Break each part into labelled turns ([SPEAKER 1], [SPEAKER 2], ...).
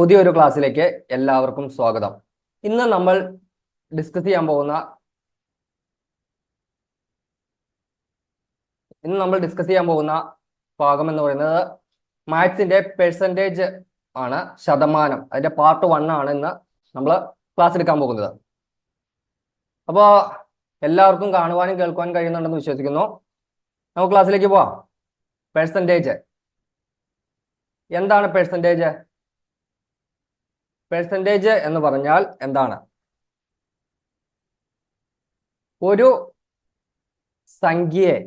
[SPEAKER 1] പുതിയൊരു ക്ലാസ്സിലേക്ക് എല്ലാവർക്കും സ്വാഗതം. ഇന്ന് നമ്മൾ ഡിസ്കസ് ചെയ്യാൻ പോകുന്ന ഭാഗം എന്ന് പറയുന്നത് മാത്സിന്റെ പെർസെൻറ്റേജ് ആണ്, ശതമാനം. അതിന്റെ പാർട്ട് 1 ആണ് ഇന്ന് നമ്മൾ ക്ലാസ് എടുക്കാൻ പോകുന്നത്. അപ്പോൾ എല്ലാവർക്കും കാണുവാനും കേൾക്കുവാനും കഴിയുന്നുണ്ടെന്ന് വിശ്വസിക്കുന്നു. നമുക്ക് ക്ലാസ്സിലേക്ക് പോവാം. പെർസെൻറ്റേജ് എന്താണ്? പെർസെൻറ്റേജ് എന്ന് പറഞ്ഞാൽ എന്താണ്? ഒരു സംഖ്യയെ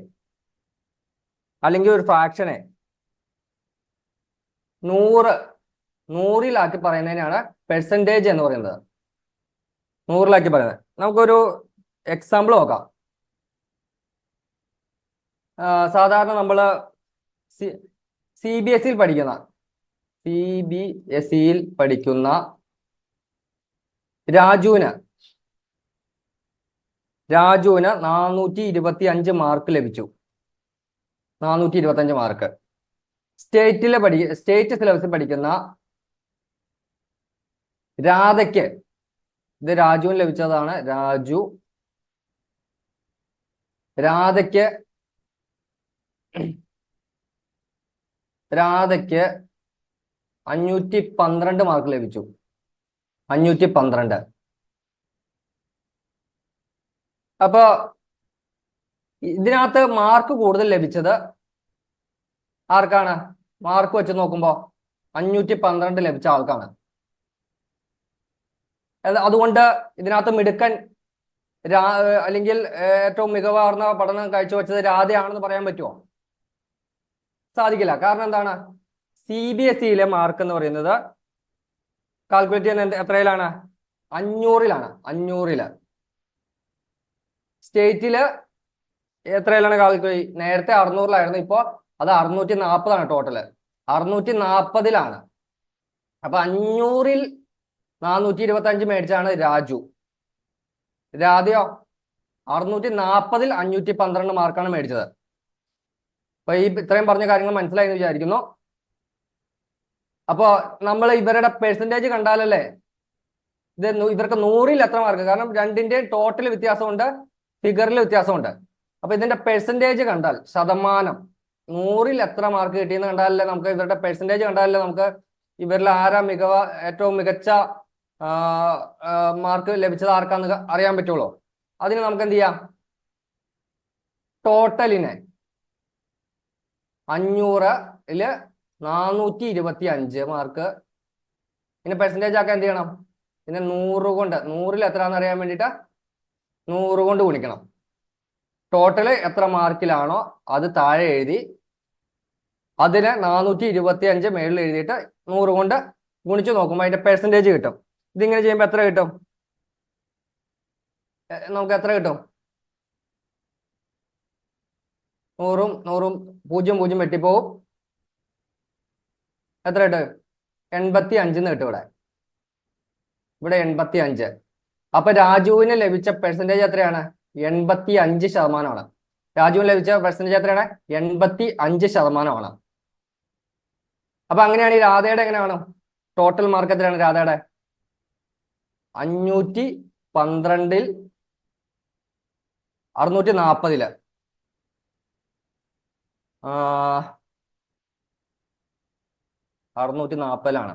[SPEAKER 1] അല്ലെങ്കിൽ ഒരു ഫ്രാക്ഷനെ നൂറിലാക്കി പറയുന്നതിനാണ് പെർസെൻറ്റേജ് എന്ന് പറയുന്നത്. നൂറിലാക്കി പറയുന്നത്. നമുക്കൊരു എക്സാമ്പിൾ നോക്കാം. സാധാരണ നമ്മൾ സി ബി എസ് സിയിൽ പഠിക്കുന്ന രാജുവിന് 425 മാർക്ക് ലഭിച്ചു. 425 മാർക്ക്. സ്റ്റേറ്റ് സിലബസിൽ പഠിക്കുന്ന രാധയ്ക്ക്, ഇത് രാജുവിന് ലഭിച്ചതാണ്. രാധയ്ക്ക് 512 മാർക്ക് ലഭിച്ചു. 512. അപ്പൊ ഇതിനകത്ത് മാർക്ക് കൂടുതൽ ലഭിച്ചത് ആർക്കാണ്? മാർക്ക് വെച്ച് നോക്കുമ്പോ 512 ലഭിച്ച ആൾക്കാണ്. അതുകൊണ്ട് ഇതിനകത്ത് മിടുക്കൻ അല്ലെങ്കിൽ ഏറ്റവും മികവാർന്ന പഠനം കാഴ്ചവെച്ചത് രാധയാണെന്ന് പറയാൻ പറ്റുമോ? സാധിക്കില്ല. കാരണം എന്താണ്? CBSE മാർക്ക് എന്ന് പറയുന്നത് കാൽക്കുലേറ്റ് ചെയ്യുന്നത് എത്രയിലാണ്? 500-ലാണ്. 500-ല്. സ്റ്റേറ്റില് എത്രയിലാണ് കാൽക്കുലേറ്റ്? നേരത്തെ 600-ലായിരുന്നു. ഇപ്പോൾ അത് 640-ആണ്. ടോട്ടല് 640-ലാണ്. അപ്പൊ 500-ൽ 425 മേടിച്ചാണ് രാജു. രാധയോ 640-ൽ 512 മാർക്കാണ് മേടിച്ചത്. അപ്പൊ ഇത്രയും പറഞ്ഞ കാര്യങ്ങൾ മനസ്സിലായി എന്ന് വിചാരിക്കുന്നു. അപ്പോ നമ്മൾ ഇവരുടെ പെർസെൻറ്റേജ് കണ്ടാലല്ലേ ഇവർക്ക് 100-ൽ എത്ര മാർക്ക്? കാരണം രണ്ടിന്റെയും ടോട്ടൽ വ്യത്യാസമുണ്ട്, ഫിഗറിൽ വ്യത്യാസമുണ്ട്. അപ്പൊ ഇതിന്റെ പെർസെൻറ്റേജ് കണ്ടാൽ, ശതമാനം, 100-ൽ എത്ര മാർക്ക് കിട്ടിയെന്ന് കണ്ടാലല്ലേ നമുക്ക്, ഇവരുടെ പെർസെൻറ്റേജ് കണ്ടാലല്ലേ നമുക്ക് ഇവരിൽ ആരാ ഏറ്റവും മികച്ച മാർക്ക് ലഭിച്ചത് ആർക്കാന്ന് അറിയാൻ പറ്റുള്ളൂ. അതിന് നമുക്ക് എന്ത് ചെയ്യാം? ടോട്ടലിനെ 500-ല് 425 മാർക്ക് ഇതിന് പെർസെൻറ്റേജ് ആക്കാൻ എന്ത് ചെയ്യണം? പിന്നെ 100 കൊണ്ട്, 100-ൽ എത്രയാണെന്ന് അറിയാൻ വേണ്ടിയിട്ട് 100 കൊണ്ട് ഗുണിക്കണം. ടോട്ടല് എത്ര മാർക്കിലാണോ അത് താഴെ എഴുതി അതിന് 425 മേളിൽ എഴുതിയിട്ട് 100 കൊണ്ട് ഗുണിച്ച് നോക്കുമ്പോൾ അതിന്റെ പെർസെൻറ്റേജ് കിട്ടും. ഇതിങ്ങനെ ചെയ്യുമ്പോൾ എത്ര കിട്ടും? നമുക്ക് എത്ര കിട്ടും? 100-ഉം 100-ഉം 0 വെട്ടിപ്പോവും. എത്ര കിട്ടും? 85 കിട്ടും. ഇവിടെ 85. അപ്പൊ രാജുവിന് ലഭിച്ച പെർസെൻറ്റേജ് എത്രയാണ്? 85%. രാജുവിന് ലഭിച്ച പെർസെൻറ്റേജ് എത്രയാണ്? 85%. അപ്പൊ അങ്ങനെയാണ് ഈ രാധയുടെ എങ്ങനെയാണ്? ടോട്ടൽ മാർക്ക് എത്രയാണ് രാധയുടെ? 512-ൽ 640-ല് 640-ലാണ്.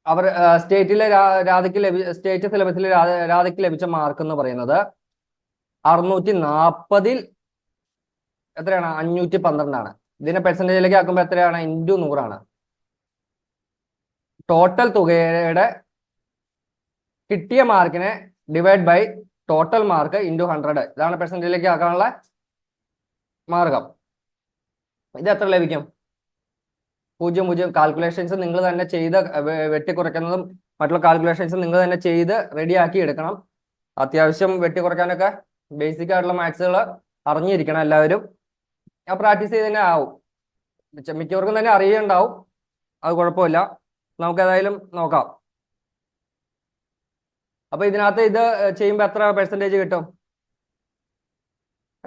[SPEAKER 1] അവർ സ്റ്റേറ്റിലെ സ്റ്റേറ്റ് സിലബസിൽ രാധയ്ക്ക് ലഭിച്ച മാർക്ക് എന്ന് പറയുന്നത് 640-ൽ എത്രയാണ്? 512-ആണ്. ഇതിനെ പെർസെൻറ്റേജിലേക്ക് ആക്കുമ്പോൾ എത്രയാണ്? ഇൻറ്റു 100-ആണ്. ടോട്ടൽ തുകയുടെ കിട്ടിയ മാർക്കിനെ divide by total mark into 100. ഇതാണ് പെർസെൻറ്റേജിലേക്ക് ആക്കാനുള്ള മാർഗം. ഇത് എത്ര ലഭിക്കും? 0 കാൽക്കുലേഷൻസ് നിങ്ങൾ തന്നെ ചെയ്ത് വെട്ടിക്കുറയ്ക്കുന്നതും മറ്റുള്ള കാൽക്കുലേഷൻസ് നിങ്ങൾ തന്നെ ചെയ്ത് റെഡിയാക്കി എടുക്കണം. അത്യാവശ്യം വെട്ടിക്കുറയ്ക്കാനൊക്കെ ബേസിക് ആയിട്ടുള്ള മാത്സുകൾ അറിഞ്ഞിരിക്കണം എല്ലാവരും. പ്രാക്ടീസ് ചെയ്ത് തന്നെ ആവും. മിക്കവർക്കും തന്നെ അറിയുണ്ടാവും. അത് കുഴപ്പമില്ല. നമുക്ക് ഏതായാലും നോക്കാം. അപ്പൊ ഇതിനകത്ത് ഇത് ചെയ്യുമ്പോൾ എത്ര പെർസെൻറ്റേജ് കിട്ടും?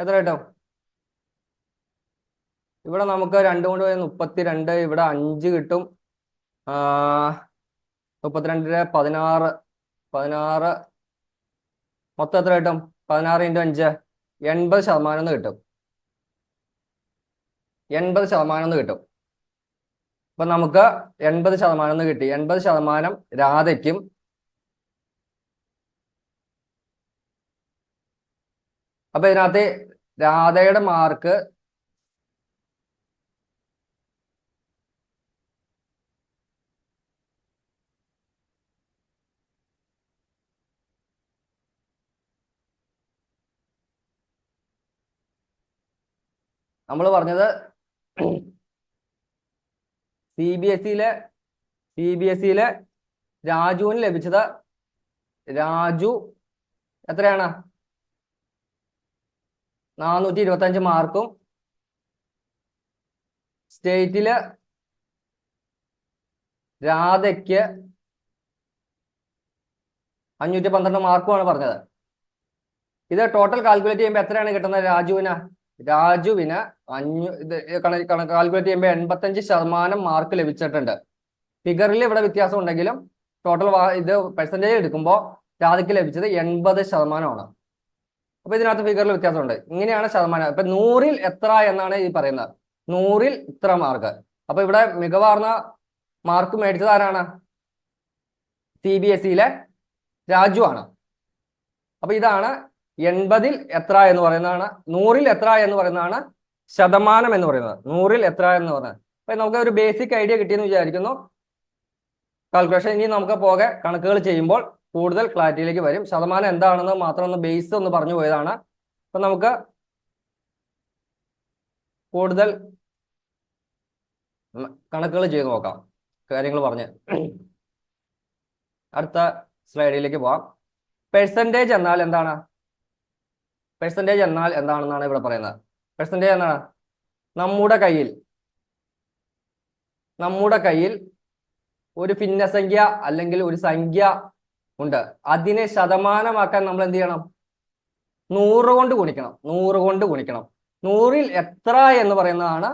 [SPEAKER 1] എത്ര കിട്ടും? ഇവിടെ നമുക്ക് 2 കൊണ്ട് 32, ഇവിടെ 5 കിട്ടും. 32 16 16 മൊത്തം എത്ര കിട്ടും? 16 × 5 80% എന്ന് കിട്ടും. 80% എന്ന് കിട്ടും. അപ്പൊ നമുക്ക് 80% എന്ന് കിട്ടി. 80% രാധയ്ക്കും അപ്പൊ ഇതിനകത്ത് രാധയുടെ മാർക്ക് നമ്മൾ പറഞ്ഞത് സി ബി എസ് സിയിലെ രാജുവിന് ലഭിച്ചത്, രാജു എത്രയാണ്? 425 മാർക്കും സ്റ്റേറ്റില് രാധയ്ക്ക് 512 മാർക്കുമാണ് പറഞ്ഞത്. ഇത് ടോട്ടൽ കാൽക്കുലേറ്റ് ചെയ്യുമ്പോൾ എത്രയാണ് കിട്ടുന്നത്? രാജുവിന് കാൽക്കുലേറ്റ് ചെയ്യുമ്പോൾ 85% മാർക്ക് ലഭിച്ചിട്ടുണ്ട്. ഫിഗറിൽ ഇവിടെ വ്യത്യാസം ഉണ്ടെങ്കിലും ടോട്ടൽ ഇത് പെർസെൻറ്റേജ് എടുക്കുമ്പോൾ രാധയ്ക്ക് ലഭിച്ചത് 80%. അപ്പൊ ഇതിനകത്ത് ഫിഗറിൽ വ്യത്യാസമുണ്ട്. ഇങ്ങനെയാണ് ശതമാനം. ഇപ്പൊ 100-ൽ എത്ര എന്നാണ് ഈ പറയുന്നത്. 100-ൽ ഇത്ര മാർക്ക്. അപ്പൊ ഇവിടെ മികവാർന്ന മാർക്ക് മേടിച്ചത് ആരാണ്? CBSE-ലെ രാജു ആണ്. അപ്പൊ ഇതാണ് 80-ൽ എത്ര എന്ന് പറയുന്നതാണ്, 100-ൽ എത്ര എന്ന് പറയുന്നതാണ് ശതമാനം എന്ന് പറയുന്നത്. 100-ൽ എത്ര എന്ന് പറയുന്നത്. അപ്പൊ നമുക്ക് ഒരു ബേസിക് ഐഡിയ കിട്ടിയെന്ന് വിചാരിക്കുന്നു. കാൽക്കുലേഷൻ ഇനി നമുക്ക് പോകെ കണക്കുകൾ ചെയ്യുമ്പോൾ കൂടുതൽ ക്ലാരിറ്റിയിലേക്ക് വരും. ശതമാനം എന്താണെന്ന് മാത്രം ഒന്ന് ബേസ് ഒന്ന് പറഞ്ഞു പോയതാണ്. അപ്പൊ നമുക്ക് കൂടുതൽ കണക്കുകൾ ചെയ്ത് നോക്കാം, കാര്യങ്ങൾ പറഞ്ഞ്. അടുത്ത സ്ലൈഡിലേക്ക് പോവാം. പെർസെൻറ്റേജ് എന്നാൽ എന്താണ്? പെർസെൻറ്റേജ് എന്നാൽ എന്താണെന്നാണ് ഇവിടെ പറയുന്നത്. പെർസെൻറ്റേജ് എന്താണ്? നമ്മുടെ കയ്യിൽ ഒരു ഭിന്നസംഖ്യ അല്ലെങ്കിൽ ഒരു സംഖ്യ ഉണ്ട്. അതിനെ ശതമാനമാക്കാൻ നമ്മൾ എന്ത് ചെയ്യണം? 100 കൊണ്ട് ഗുണിക്കണം. 100 കൊണ്ട് ഗുണിക്കണം. 100-ൽ എത്ര എന്ന് പറയുന്നതാണ്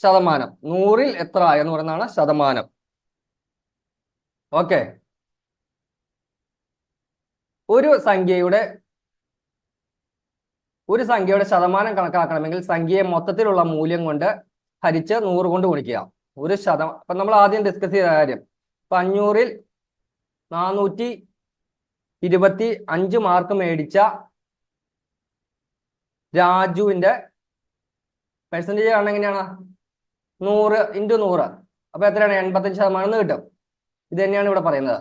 [SPEAKER 1] ശതമാനം. 100-ൽ എത്ര എന്ന് പറയുന്നതാണ് ശതമാനം. ഓക്കെ. ഒരു സംഖ്യയുടെ ശതമാനം കണക്കാക്കണമെങ്കിൽ സംഖ്യയെ മൊത്തത്തിലുള്ള മൂല്യം കൊണ്ട് ഹരിച്ച് 100 കൊണ്ട് ഗുണിക്കുക. അപ്പൊ നമ്മൾ ആദ്യം ഡിസ്കസ് ചെയ്ത കാര്യം, ഇപ്പൊ 500-ൽ 425 മാർക്ക് മേടിച്ച രാജുവിന്റെ പെർസെൻറ്റേജ് ആണ് എങ്ങനെയാണ്? 100 × 100. അപ്പൊ എത്രയാണ്? 85% എന്ന് കിട്ടും. ഇത് തന്നെയാണ് ഇവിടെ പറയുന്നത്.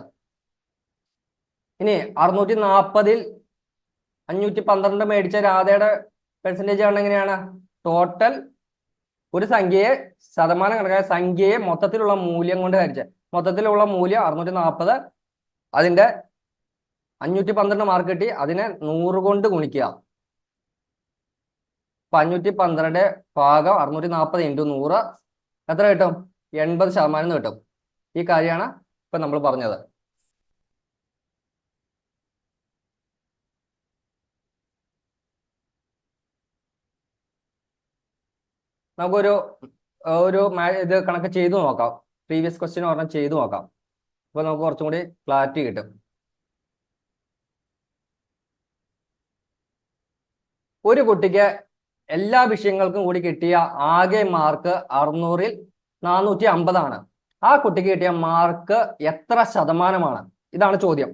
[SPEAKER 1] ഇനി 640-ൽ 512 മേടിച്ച രാധയുടെ പെർസെൻറ്റേജ് ആണ് എങ്ങനെയാണ്? ടോട്ടൽ ഒരു സംഖ്യയെ ശതമാനം കണക്കായ സംഖ്യയെ മൊത്തത്തിലുള്ള മൂല്യം കൊണ്ട് ഹരിച്ച്, മൊത്തത്തിലുള്ള മൂല്യം 640, അതിന്റെ 512 മാർക്ക് കിട്ടി, അതിനെ 100 കൊണ്ട് ഗുണിക്കുക. 512 ഭാഗം 640 × 100 എത്ര കിട്ടും? 80% എന്ന് കിട്ടും. ഈ കാര്യമാണ് ഇപ്പൊ നമ്മൾ പറഞ്ഞത്. നമുക്കൊരു ഇത് കണക്ക് ചെയ്തു നോക്കാം. പ്രീവിയസ് ക്വസ്റ്റ്യൻ പറഞ്ഞാൽ ചെയ്തു നോക്കാം. അപ്പൊ നമുക്ക് കുറച്ചും കൂടി ക്ലാരിറ്റി കിട്ടും. ഒരു കുട്ടിക്ക് എല്ലാ വിഷയങ്ങൾക്കും കൂടി കിട്ടിയ ആകെ മാർക്ക് 600-ൽ 450 ആണ്. ആ കുട്ടിക്ക് കിട്ടിയ മാർക്ക് എത്ര ശതമാനമാണ്? ഇതാണ് ചോദ്യം.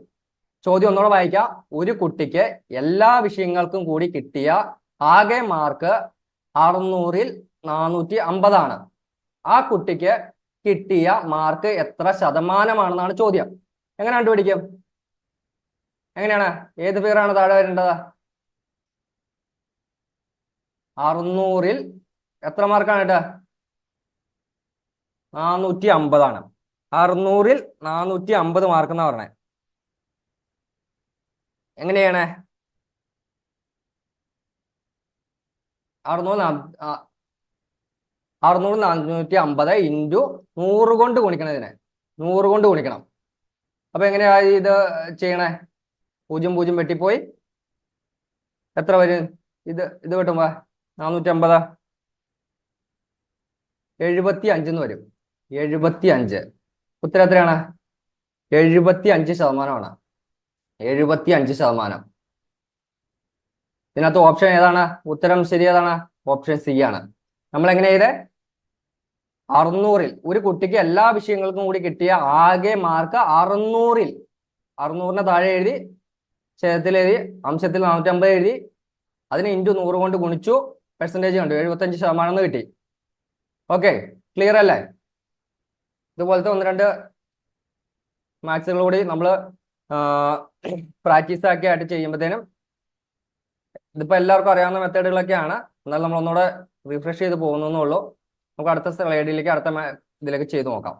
[SPEAKER 1] ചോദ്യം ഒന്നുകൂടെ വായിക്കാം. ഒരു കുട്ടിക്ക് എല്ലാ വിഷയങ്ങൾക്കും കൂടി കിട്ടിയ ആകെ മാർക്ക് 600-ൽ 450 ആണ്. ആ കുട്ടിക്ക് കിട്ടിയ മാർക്ക് എത്ര ശതമാനമാണെന്നാണ് ചോദ്യം. എങ്ങനെ കണ്ടുപിടിക്കും? എങ്ങനെയാണ്? ഏത് ഫിഗറാണ് താഴെ വരേണ്ടത്? 600-ൽ എത്ര മാർക്കാണ് കേട്ടോ? 450 ആണ്. 600-ൽ 450 മാർക്ക് എന്നാ പറഞ്ഞേ. എങ്ങനെയാണ്? 600 450 × 100 കൊണ്ട് ഗുണിക്കണം. ഇതിനെ 100 കൊണ്ട് ഗുണിക്കണം. അപ്പൊ എങ്ങനെയാ ഇത് ചെയ്യണേ? 0 0 വെട്ടിപ്പോയി. എത്ര വരും? ഇത് വെട്ടുമ്പോ 450 75 എന്ന് വരും. 75. ഉത്തരം എത്രയാണ്? 75%. 75%. ഇതിനകത്ത് ഓപ്ഷൻ ഏതാണ്? ഉത്തരം ശരി ഏതാണ്? ഓപ്ഷൻ സി ആണ്. നമ്മൾ എങ്ങനെ ചെയ്തേ? 600-ൽ ഒരു കുട്ടിക്ക് എല്ലാ വിഷയങ്ങൾക്കും കൂടി കിട്ടിയ ആകെ മാർക്ക് 600-ൽ 600-ന് താഴെ എഴുതി, ഛേദത്തിൽ എഴുതി, അംശത്തിൽ 450 എഴുതി, അതിന് ഇൻറ്റു 100 കൊണ്ട് ഗുണിച്ചു, പെർസെൻറ്റേജ് കണ്ടു, 75% എന്ന് കിട്ടി. ഓക്കെ, ക്ലിയർ അല്ലേ? ഇതുപോലത്തെ 1-2 മാത്സുകൾ കൂടി നമ്മൾ പ്രാക്ടീസ് ആക്കി ആയിട്ട് ചെയ്യുമ്പോഴത്തേനും, ഇതിപ്പോൾ എല്ലാവർക്കും അറിയാവുന്ന മെത്തേഡുകളൊക്കെയാണ്, എന്നാൽ നമ്മൾ ഒന്നുകൂടെ റിഫ്രഷ് ചെയ്ത് പോകുന്നുള്ളൂ. നമുക്ക് അടുത്ത സ്ലൈഡിലേക്ക്, അടുത്ത ഇതിലേക്ക് ചെയ്ത് നോക്കാം.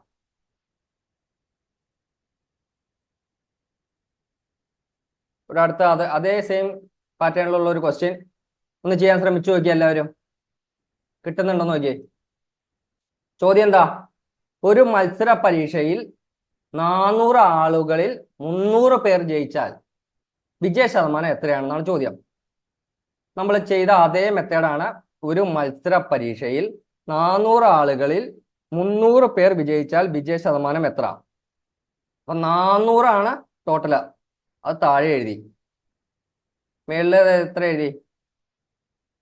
[SPEAKER 1] ഇവിടെ അടുത്ത അതേ സെയിം പാറ്റേണിലുള്ള ഒരു ക്വസ്റ്റ്യൻ ഒന്ന് ചെയ്യാൻ ശ്രമിച്ചു നോക്കിയേ. എല്ലാവരും കിട്ടുന്നുണ്ടെന്ന് നോക്കിയേ. ചോദ്യം എന്താ? ഒരു മത്സര പരീക്ഷയിൽ 400 ആളുകളിൽ 300 പേർ ജയിച്ചാൽ വിജയ ശതമാനം എത്രയാണെന്നാണ് ചോദ്യം. നമ്മൾ ചെയ്ത അതേ മെത്തേഡാണ്. ഒരു മത്സര പരീക്ഷയിൽ 400 ആളുകളിൽ 300 പേർ വിജയിച്ചാൽ വിജയ ശതമാനം എത്ര? അപ്പൊ 400 ആണ് ടോട്ടല്, അത് താഴെ എഴുതി. മേളില് എത്ര എഴുതി?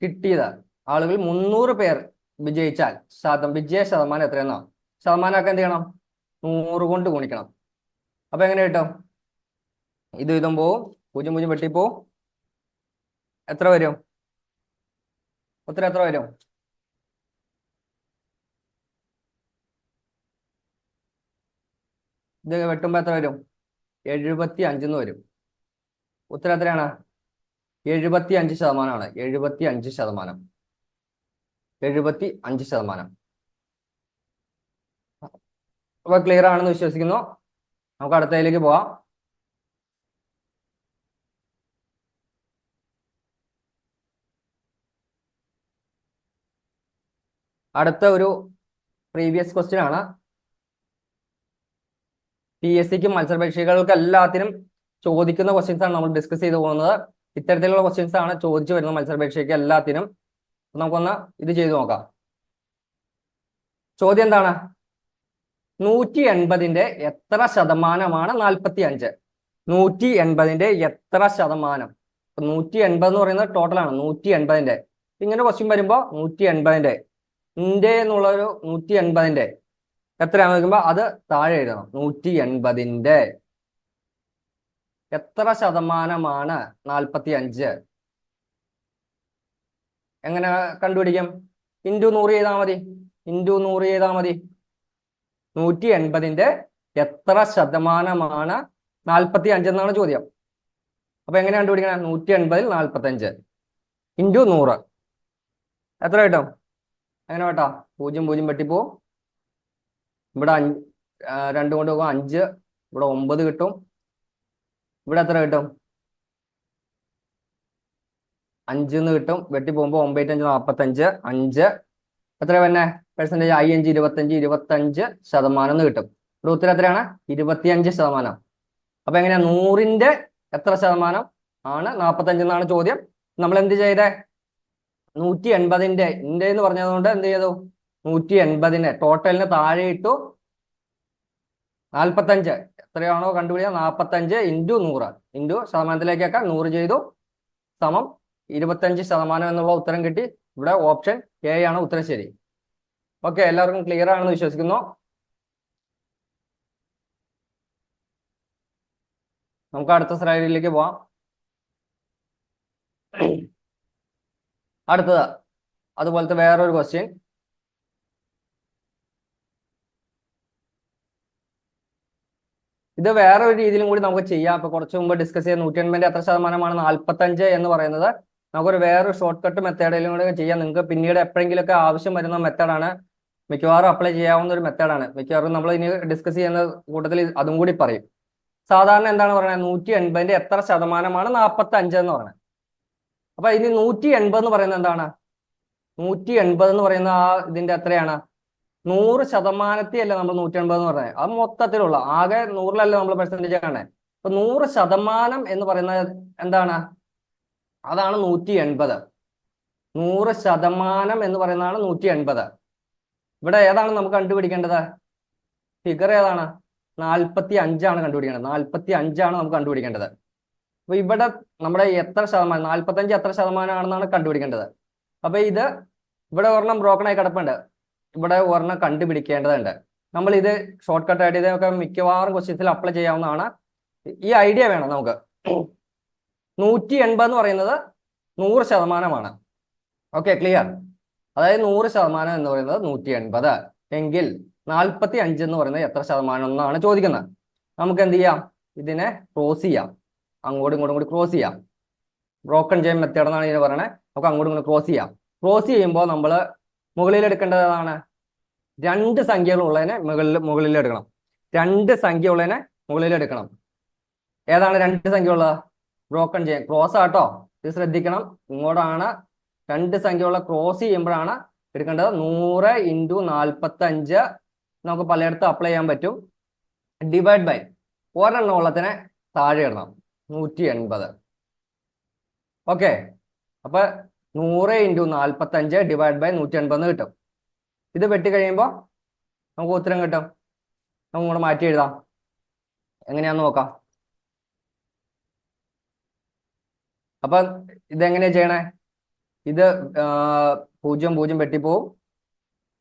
[SPEAKER 1] കിട്ടിയത് ആളുകൾ 300 പേർ വിജയിച്ചാൽ വിജയ ശതമാനം എത്രയെന്നാ? ശതമാനമൊക്കെ എന്ത് ചെയ്യണം? 100 കൊണ്ട് ഗുണിക്കണം. അപ്പൊ എങ്ങനെ കിട്ടും? ഇതും പോവും, 0 0 വെട്ടിപ്പോവും. എത്ര വരും? ഉത്തരം എത്ര വരും? ഇത് വെട്ടുമ്പോ എത്ര വരും? 75 എന്ന് വരും. ഉത്തരം എത്രയാണ്? 75%. 75%. 75%. അപ്പൊ ക്ലിയർ ആണെന്ന് വിശ്വസിക്കുന്നു. നമുക്ക് അടുത്തതിലേക്ക് പോവാം. അടുത്ത ഒരു പ്രീവിയസ് ക്വസ്റ്റ്യൻ ആണ്. PSCക്കും മത്സര പരീക്ഷകൾക്ക് എല്ലാത്തിനും ചോദിക്കുന്ന ക്വസ്റ്റ്യൻസ് ആണ് നമ്മൾ ഡിസ്കസ് ചെയ്ത് പോകുന്നത്. ഇത്തരത്തിലുള്ള ക്വസ്റ്റ്യൻസ് ആണ് ചോദിച്ചു വരുന്ന മത്സര പരീക്ഷയ്ക്ക് എല്ലാത്തിനും. നമുക്കൊന്ന് ഇത് ചെയ്തു നോക്കാം. ചോദ്യം എന്താണ്? 180-ന്റെ എത്ര ശതമാനമാണ് 45? 180-ന്റെ എത്ര ശതമാനം? 180 എന്ന് പറയുന്നത് ടോട്ടലാണ്. 180-ന്റെ ഇങ്ങനെ ക്വസ്റ്റ്യൻ വരുമ്പോൾ 180-ന്റെ എന്നുള്ളൊരു 180-ന്റെ എത്രയാണെന്ന് നോക്കുമ്പോൾ അത് താഴെ എഴുതണം. 180-ന്റെ എത്ര ശതമാനമാണ് 45? എങ്ങനെ കണ്ടുപിടിക്കും? ഇൻറ്റു 100 ചെയ്താൽ മതി. ഇൻറ്റു 100 ചെയ്താൽ മതി. 180-ന്റെ എത്ര ശതമാനമാണ് 45 എന്നാണ് ചോദ്യം. അപ്പൊ എങ്ങനെ കണ്ടുപിടിക്കണം? 180-ൽ 45 ഇൻറ്റു 100 എത്ര കിട്ടും? എങ്ങനെ കേട്ടോ? 0 0 വെട്ടിപ്പോവും. ഇവിടെ 2 കൊണ്ട് പോകും 5. ഇവിടെ 9 കിട്ടും. ഇവിടെ എത്ര കിട്ടും? 5 എന്ന് കിട്ടും. വെട്ടി പോകുമ്പോൾ 9 5 45. 5 എത്ര തന്നെ പെർസെൻറ്റേജ്? 5 25% എന്ന് കിട്ടും. ഇവിടെ ഉത്തരം എത്രയാണ്? 25%. അപ്പൊ എങ്ങനെയാ 100-ന്റെ എത്ര ശതമാനം ആണ് 45 എന്നാണ് ചോദ്യം. നമ്മൾ എന്ത് ചെയ്തേ? 180-ന്റെ എന്ന് പറഞ്ഞതുകൊണ്ട് എന്ത് ചെയ്തു? 180-നെ ടോട്ടലിന് താഴെ ഇട്ടു. 45 എത്രയാണോ കണ്ടുപിടിക്കുക 45 ഇൻറ്റു 100 ഇൻറ്റു ശതമാനത്തിലേക്കൊക്കെ 100 ചെയ്തു. സമം 25% എന്നുള്ള ഉത്തരം കിട്ടി. ഇവിടെ ഓപ്ഷൻ എ ആണ് ഉത്തരം ശരി. ഓക്കെ, എല്ലാവർക്കും ക്ലിയർ ആണെന്ന് വിശ്വസിക്കുന്നു. നമുക്ക് അടുത്ത സ്ലൈഡിലേക്ക് പോവാം. അടുത്തത് അതുപോലത്തെ വേറൊരു ക്വസ്റ്റ്യൻ. ഇത് വേറെ ഒരു രീതിയിലും കൂടി നമുക്ക് ചെയ്യാം. ഇപ്പൊ കുറച്ച് മുമ്പ് ഡിസ്കസ് ചെയ്ത 180-ന്റെ എത്ര ശതമാനമാണ് 45 എന്ന് പറയുന്നത് നമുക്കൊരു വേറൊരു ഷോർട്ട് കട്ട് മെത്തേഡിലും കൂടെ ചെയ്യാം. നിങ്ങൾക്ക് പിന്നീട് എപ്പോഴെങ്കിലുമൊക്കെ ആവശ്യം വരുന്ന മെത്തേഡാണ്. മിക്കവാറും അപ്ലൈ ചെയ്യാവുന്ന ഒരു മെത്തേഡാണ്. മിക്കവാറും നമ്മൾ ഇനി ഡിസ്കസ് ചെയ്യുന്ന കൂട്ടത്തിൽ അതും കൂടി പറയും. സാധാരണ എന്താണ് പറയുന്നത്? 180-ന്റെ എത്ര ശതമാനമാണ് 45 എന്ന് പറയുന്നത്. അപ്പൊ ഇനി 180 എന്ന് പറയുന്നത് എന്താണ്? 180 എന്ന് പറയുന്ന ആ ഇതിന്റെ എത്രയാണ്? 100% അല്ല നമ്മൾ 180 എന്ന് പറയുന്നത്. അത് മൊത്തത്തിലുള്ള ആകെ 100-ലല്ല നമ്മൾ പെർസെൻറ്റേജ് ആണ്. അപ്പൊ 100% എന്ന് പറയുന്നത് എന്താണ്? അതാണ് 180. 100% എന്ന് പറയുന്നതാണ് 180. ഇവിടെ ഏതാണ് നമുക്ക് കണ്ടുപിടിക്കേണ്ടത്? ഫിഗർ ഏതാണ്? 45 കണ്ടുപിടിക്കേണ്ടത്. 45 നമുക്ക് കണ്ടുപിടിക്കേണ്ടത്. അപ്പൊ ഇവിടെ നമ്മുടെ എത്ര ശതമാനം, 45 എത്ര ശതമാനമാണെന്നാണ് കണ്ടുപിടിക്കേണ്ടത്. അപ്പൊ ഇത് ഇവിടെ ഒരെണ്ണം ബ്രോക്കൺ ആയി കിടപ്പുണ്ട്, ഇവിടെ ഒരെണ്ണം കണ്ടുപിടിക്കേണ്ടതുണ്ട്. നമ്മൾ ഇത് ഷോർട്ട് കട്ട് ആയിട്ട് ഇതൊക്കെ മിക്കവാറും ക്വസ്റ്റ്യൻസിൽ അപ്ലൈ ചെയ്യാവുന്നതാണ്. ഈ ഐഡിയ വേണം നമുക്ക്. 180 എന്ന് പറയുന്നത് 100%. Okay, clear? അതായത് 100% എന്ന് പറയുന്നത് 180 എങ്കിൽ 45 എന്ന് പറയുന്നത് എത്ര ശതമാനം എന്നാണ് ചോദിക്കുന്നത്. നമുക്ക് എന്ത് ചെയ്യാം? ഇതിനെ ക്രോസ് ചെയ്യാം, അങ്ങോട്ടും ഇങ്ങോട്ടും കൂടി ക്രോസ് ചെയ്യാം. ബ്രോക്കൺ ചെയിൻ മെത്തേഡ് എന്നാണ് ഇതിന് പറയുന്നത്. നമുക്ക് അങ്ങോട്ടും ഇങ്ങോട്ടും ക്രോസ് ചെയ്യാം. ക്രോസ് ചെയ്യുമ്പോൾ നമ്മൾ മുകളിൽ എടുക്കേണ്ടതാണ് 2 സംഖ്യകളുള്ളതിനെ മുകളിൽ എടുക്കണം. 2 സംഖ്യ ഉള്ളതിനെ മുകളിൽ എടുക്കണം. ഏതാണ് 2 സംഖ്യ ഉള്ളത്? ബ്രോക്കൺ ചെയിൻ ക്രോസ് ആട്ടോ, ഇത് ശ്രദ്ധിക്കണം. ഇങ്ങോട്ടാണ് 2 സംഖ്യയുള്ള ക്രോസ് ചെയ്യുമ്പോഴാണ് എടുക്കേണ്ടത്. 100 × 45 നമുക്ക് പലയിടത്തും അപ്ലൈ ചെയ്യാൻ പറ്റും. ഡിവൈഡ് ബൈ ഒരെണ്ണം ഉള്ളതിനെ താഴെ ഇടണം, 180. ഓക്കെ, അപ്പൊ 100 × 45 ഡിവൈഡ് ബൈ 180 കിട്ടും. ഇത് വെട്ടി കഴിയുമ്പോൾ നമുക്ക് ഉത്തരം കിട്ടും. നമുക്ക് കൂടെ മാറ്റി എഴുതാം. എങ്ങനെയാന്ന് നോക്കാം. അപ്പൊ ഇതെങ്ങനെയാ ചെയ്യണേ? ഇത് 0 0 വെട്ടിപ്പോവും.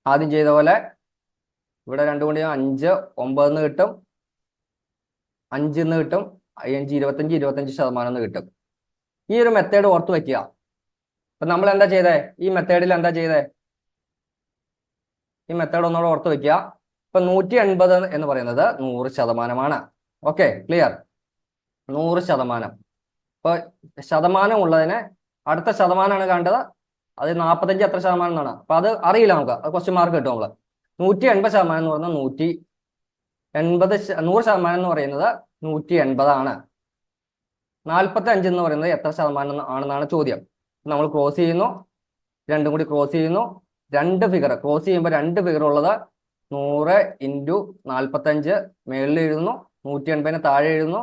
[SPEAKER 1] ആദ്യം ചെയ്ത പോലെ ഇവിടെ 2 കൊണ്ട് 5 9 കിട്ടും, 5 കിട്ടും, 5 25 25% കിട്ടും. ഈ ഒരു മെത്തേഡ് ഓർത്ത് വെക്കുക. അപ്പൊ നമ്മൾ എന്താ ചെയ്തേ? ഈ മെത്തേഡിൽ എന്താ ചെയ്തേ? ഈ മെത്തേഡ് ഒന്നുകൂടെ ഓർത്ത് വെക്കുക. ഇപ്പൊ 180 എന്ന് പറയുന്നത് 100%. Okay, clear? 100%. ഇപ്പൊ ശതമാനം ഉള്ളതിനെ അടുത്ത ശതമാനമാണ് കണ്ടത്. അത് 45 എത്ര ശതമാനം എന്നാണ്. അപ്പൊ അത് അറിയില്ല നമുക്ക്, അത് ക്വസ്റ്റ്യൻ മാർക്ക് കിട്ടും. നമ്മള് 180% എന്ന് പറയുന്നത് 100% എന്ന് പറയുന്നത് 180. 45 എന്ന് പറയുന്നത് എത്ര ശതമാനം ആണെന്നാണ് ചോദ്യം. നമ്മൾ ക്രോസ് ചെയ്യുന്നു, രണ്ടും കൂടി ക്രോസ് ചെയ്യുന്നു. 2 ഫിഗർ ക്രോസ് ചെയ്യുമ്പോൾ 2 ഫിഗർ ഉള്ളത് 100 × 45 മേളിൽ എഴുതുന്നു, 180 താഴെ എഴുതുന്നു,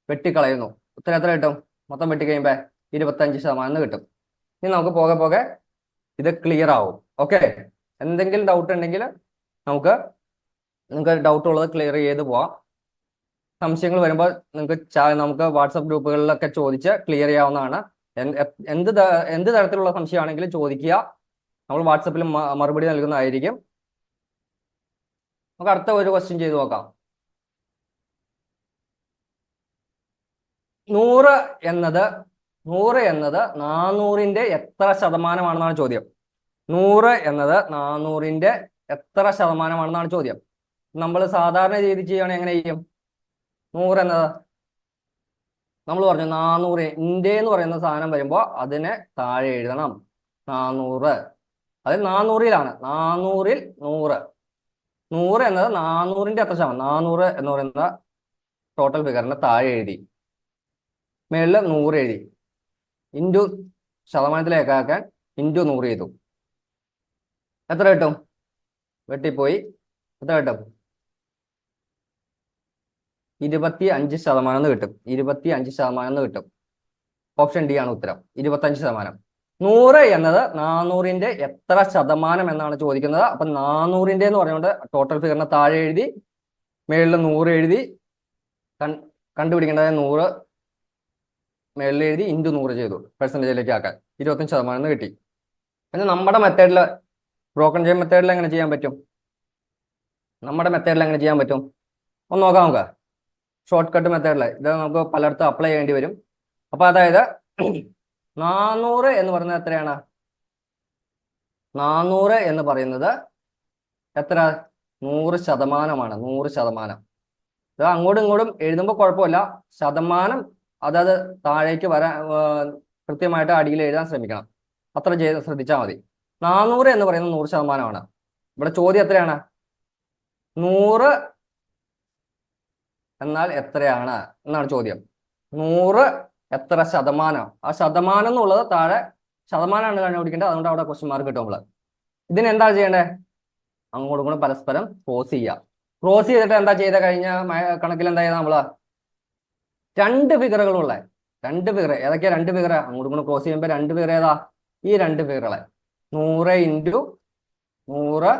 [SPEAKER 1] വെട്ടിക്കളയുന്നു. ഉത്തരം എത്ര കിട്ടും? മൊത്തം വെട്ടി കഴിയുമ്പോൾ 25% കിട്ടും. ഇനി നമുക്ക് പോകെ പോകെ ഇത് ക്ലിയർ ആവും. ഓക്കെ, എന്തെങ്കിലും ഡൗട്ട് ഉണ്ടെങ്കിൽ നിങ്ങൾക്ക് ഡൗട്ട് ഉള്ളത് ക്ലിയർ ചെയ്ത് പോവാം. സംശയങ്ങൾ വരുമ്പോൾ നമുക്ക് വാട്സപ്പ് ഗ്രൂപ്പുകളിലൊക്കെ ചോദിച്ച് ക്ലിയർ ചെയ്യാവുന്നതാണ്. എന്ത് തരത്തിലുള്ള സംശയമാണെങ്കിലും ചോദിക്കുക, നമ്മൾ വാട്സപ്പിൽ മറുപടി നൽകുന്നതായിരിക്കും. നമുക്ക് അടുത്ത ഒരു ക്വസ്റ്റ്യൻ ചെയ്ത് നോക്കാം. 100 എന്നത് 400ന്റെ എത്ര ശതമാനമാണെന്നാണ് ചോദ്യം. 100 എന്നത് 400ന്റെ എത്ര ശതമാനമാണെന്നാണ് ചോദ്യം. നമ്മൾ സാധാരണ രീതി ചെയ്യുകയാണെങ്കിൽ എങ്ങനെ ചെയ്യും? 100 എന്നത് നമ്മൾ പറഞ്ഞു 400 ഇന്ത്യ എന്ന് പറയുന്ന സാധനം വരുമ്പോൾ അതിനെ താഴെ എഴുതണം. 400 അത് 400ലാണ്. 400ൽ 100. 100 എന്നത് 400ന്റെ എത്ര ശതമാനം? 400 എന്ന് പറയുന്ന ടോട്ടൽ ഫിഗറിനെ താഴെ എഴുതി, മേളിൽ 100 എഴുതി, ഇൻറ്റു ശതമാനത്തിലേക്കാക്കാൻ ഇൻറ്റു 100 ചെയ്തു. എത്ര കിട്ടും? വെട്ടിപ്പോയി. എത്ര കിട്ടും? 25% കിട്ടും. 25% കിട്ടും. ഓപ്ഷൻ ഡി ആണ് ഉത്തരം, 25%. 100 എന്നത് 400ന്റെ എത്ര ശതമാനം എന്നാണ് ചോദിക്കുന്നത്. അപ്പൊ 400ന്റെ എന്ന് പറഞ്ഞുകൊണ്ട് ടോട്ടൽ ഫിഗറിനെ താഴെ എഴുതി, മേളിൽ 100 എഴുതി, കണ്ടുപിടിക്കേണ്ടത് 100 മേളിൽ എഴുതി ഇൻറ്റു 100 ചെയ്തു, പെർസെൻറ്റേജിലേക്ക് ആക്കാൻ 25% കിട്ടി. എന്നാൽ നമ്മുടെ മെത്തേഡിൽ, ബ്രോക്കൺ ചെയിൻ മെത്തേഡിൽ എങ്ങനെ ചെയ്യാൻ പറ്റും? ഒന്ന് നോക്കാം നമുക്ക്. ഷോർട്ട് കട്ട് മെത്തേഡിൽ ഇത് നമുക്ക് പലയിടത്തും അപ്ലൈ ചെയ്യേണ്ടി വരും. അപ്പൊ അതായത് 400 എന്ന് പറയുന്നത് എത്രയാണ്? 400 എന്ന് പറയുന്നത് എത്ര? 100%. 100%. ഇത് അങ്ങോട്ടും ഇങ്ങോട്ടും എഴുതുമ്പോൾ കുഴപ്പമില്ല, ശതമാനം അതായത് താഴേക്ക് വരാൻ കൃത്യമായിട്ട് അടിയിൽ എഴുതാൻ ശ്രമിക്കണം. അത്ര ശ്രദ്ധിച്ചാൽ മതി. 400 എന്ന് പറയുന്നത് 100%. ഇവിടെ ചോദ്യം എത്രയാണ്? 100 എന്നാൽ എത്രയാണ് എന്നാണ് ചോദ്യം. 100 എത്ര ശതമാനം? ആ ശതമാനം എന്നുള്ളത് താഴെ ശതമാനമാണ് കണ്ടുപിടിക്കേണ്ടത്. അതുകൊണ്ട് അവിടെ ക്വസ്റ്റ്യൻ മാർക്ക് കിട്ടും. നമ്മൾ ഇതിനെന്താ ചെയ്യേണ്ടത്? അങ്ങോട്ടും ഇങ്ങോട്ടും പരസ്പരം ക്രോസ് ചെയ്യുക. ക്രോസ് ചെയ്തിട്ട് എന്താ ചെയ്ത? കഴിഞ്ഞ കണക്കിൽ എന്താ ചെയ്താൽ നമ്മള് രണ്ട് ഫിഗറുകളുള്ള രണ്ട് ഫിഗർ ഏതൊക്കെയാ? രണ്ട് ഫിഗർ അങ്ങോട്ടും ഇങ്ങോട്ട് ക്രോസ് ചെയ്യുമ്പോൾ രണ്ട് ഫിഗർ ഏതാ? ഈ രണ്ട് ഫിഗറുകളെ 100 ഇൻറ്റു 100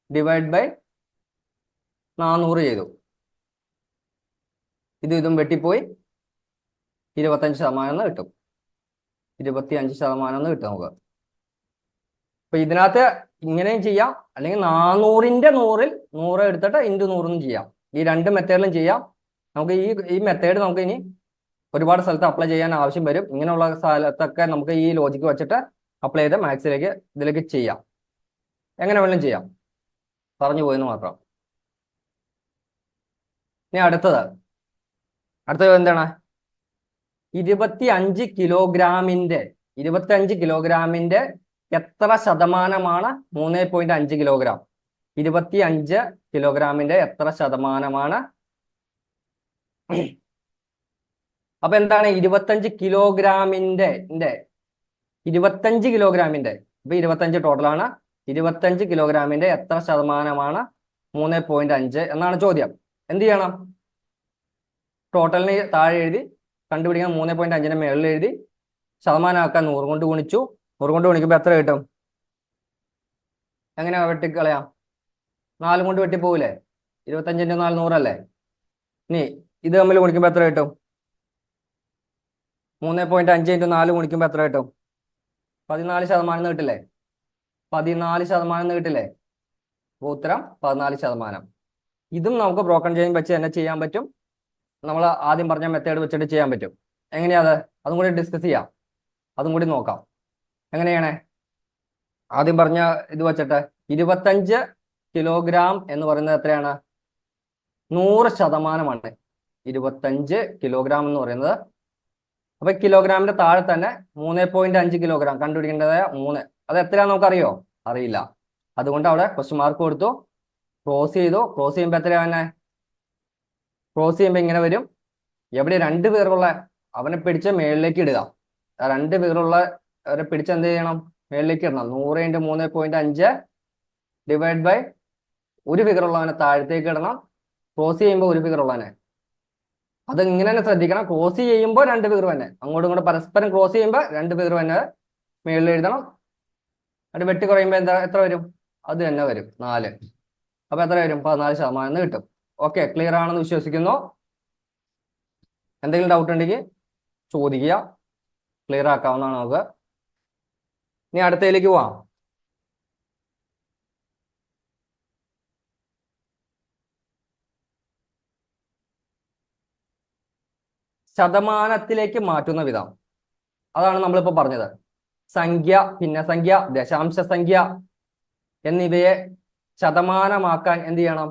[SPEAKER 1] ഡിവൈഡ് ബൈ 400 ചെയ്തു. ഇതും വെട്ടിപ്പോയി 25% കിട്ടും. 25% കിട്ടും നമുക്ക്. അപ്പൊ ഇതിനകത്ത് ഇങ്ങനെയും ചെയ്യാം, അല്ലെങ്കിൽ 400ന്റെ 100ൽ 100 എടുത്തിട്ട് ഇൻറ്റു 100 ചെയ്യാം. ഈ രണ്ട് മെത്തേഡിലും ചെയ്യാം. നമുക്ക് ഈ മെത്തേഡ് നമുക്ക് ഇനി ഒരുപാട് സ്ഥലത്ത് അപ്ലൈ ചെയ്യാൻ ആവശ്യം വരും. ഇങ്ങനെയുള്ള സ്ഥലത്തൊക്കെ നമുക്ക് ഈ ലോജിക്ക് വെച്ചിട്ട് അപ്ലൈ ചെയ്ത് മാത്സിലേക്ക് ഇതിലേക്ക് ചെയ്യാം. എങ്ങനെ വേണമെങ്കിലും ചെയ്യാം, പറഞ്ഞു പോയെന്ന് മാത്രം. ഇനി അടുത്തത് എന്താണ്? 25 കിലോഗ്രാമിന്റെ എത്ര ശതമാനമാണ് 3.5 കിലോഗ്രാം? 25 കിലോഗ്രാമിന്റെ എത്ര ശതമാനമാണ്? അപ്പൊ എന്താണ് 25 കിലോഗ്രാമിന്റെ ഇപ്പൊ 25 ടോട്ടലാണ്. 25 കിലോഗ്രാമിന്റെ എത്ര ശതമാനമാണ് 3.5 എന്നാണ് ചോദ്യം. എന്ത് ചെയ്യണം? ടോട്ടലിന് താഴെ എഴുതി കണ്ടുപിടിക്കാൻ 3.5ന്റെ മേളിൽ എഴുതി ശതമാനമാക്കാൻ 100 കൊണ്ട് ഗുണിച്ചു. 100 കൊണ്ട് ഗുണിക്കുമ്പോൾ എത്ര കിട്ടും? എങ്ങനെ വെട്ടിക്കളയാം? 4 കൊണ്ട് വെട്ടിപ്പോവില്ലേ? 25 × 4 100 അല്ലേ? ഇനി ഇത് തമ്മിൽ ഗുണിക്കുമ്പോൾ എത്ര കിട്ടും? 3.5 × 4 ഗുണിക്കുമ്പോൾ എത്ര കിട്ടും? 14% കിട്ടില്ലേ? 14% കിട്ടില്ലേ? ഉത്തരം 14%. ഇതും നമുക്ക് ബ്രോക്കൺ ചെയിൻ വെച്ച് തന്നെ ചെയ്യാൻ പറ്റും. നമ്മൾ ആദ്യം പറഞ്ഞ മെത്തേഡ് വെച്ചിട്ട് ചെയ്യാൻ പറ്റും. എങ്ങനെയാ അതും കൂടി ഡിസ്കസ് ചെയ്യാം, അതും കൂടി നോക്കാം. എങ്ങനെയാണ്? ആദ്യം പറഞ്ഞ ഇത് വെച്ചിട്ട് 25 കിലോഗ്രാം എന്ന് പറയുന്നത് എത്രയാണ്? 100%. 25 കിലോഗ്രാം എന്ന് പറയുന്നത്. അപ്പൊ കിലോഗ്രാമിന്റെ താഴെ തന്നെ 3.5 കിലോഗ്രാം കണ്ടുപിടിക്കേണ്ടത് 3. അത് എത്രയാണെന്ന് നമുക്കറിയോ? അറിയില്ല. അതുകൊണ്ട് അവിടെ ക്വസ്റ്റ്യൻ മാർക്ക് കൊടുത്തു, ക്രോസ് ചെയ്തു. ക്രോസ് ചെയ്യുമ്പോൾ എത്രയാണ് തന്നെ? ക്രോസ് ചെയ്യുമ്പോൾ ഇങ്ങനെ വരും. എവിടെ രണ്ട് ഫിഗറുള്ള അവനെ പിടിച്ച് മേളിലേക്ക് ഇടുക. രണ്ട് ഫിഗറുള്ളവരെ പിടിച്ച് എന്ത് ചെയ്യണം? മേളിലേക്ക് ഇടണം. 100 × 3.5 ഡിവൈഡ് ബൈ ഒരു ഫിഗറുള്ളവനെ താഴത്തേക്ക് ഇടണം. ക്രോസ് ചെയ്യുമ്പോൾ ഒരു ഫിഗറുള്ളവനെ. അത് ഇങ്ങനെ തന്നെ ശ്രദ്ധിക്കണം. ക്രോസ് ചെയ്യുമ്പോൾ രണ്ട് ഫിഗർ തന്നെ അങ്ങോട്ടും ഇങ്ങോട്ടും പരസ്പരം ക്രോസ് ചെയ്യുമ്പോൾ രണ്ട് ഫിഗർ തന്നെ മേളിൽ എഴുതണം. അത് വെട്ടി കുറയുമ്പോൾ എത്ര വരും? അത് തന്നെ വരും 4. അപ്പൊ എത്ര വരും? 14% കിട്ടും. ഓക്കെ, ക്ലിയർ ആണെന്ന് വിശ്വസിക്കുന്നു. എന്തെങ്കിലും ഡൗട്ട് ഉണ്ടെങ്കിൽ ചോദിക്കുക, ക്ലിയർ ആക്കാവുന്നതാണ് നമുക്ക്. ഇനി അടുത്തതിലേക്ക് പോവാം. ശതമാനത്തിലേക്ക് മാറ്റുന്ന വിധം, അതാണ് നമ്മളിപ്പോൾ പറഞ്ഞത്. സംഖ്യ, ഭിന്നസംഖ്യ, ദശാംശ സംഖ്യ എന്നിവയെ ശതമാനമാക്കാൻ എന്ത് ചെയ്യണം?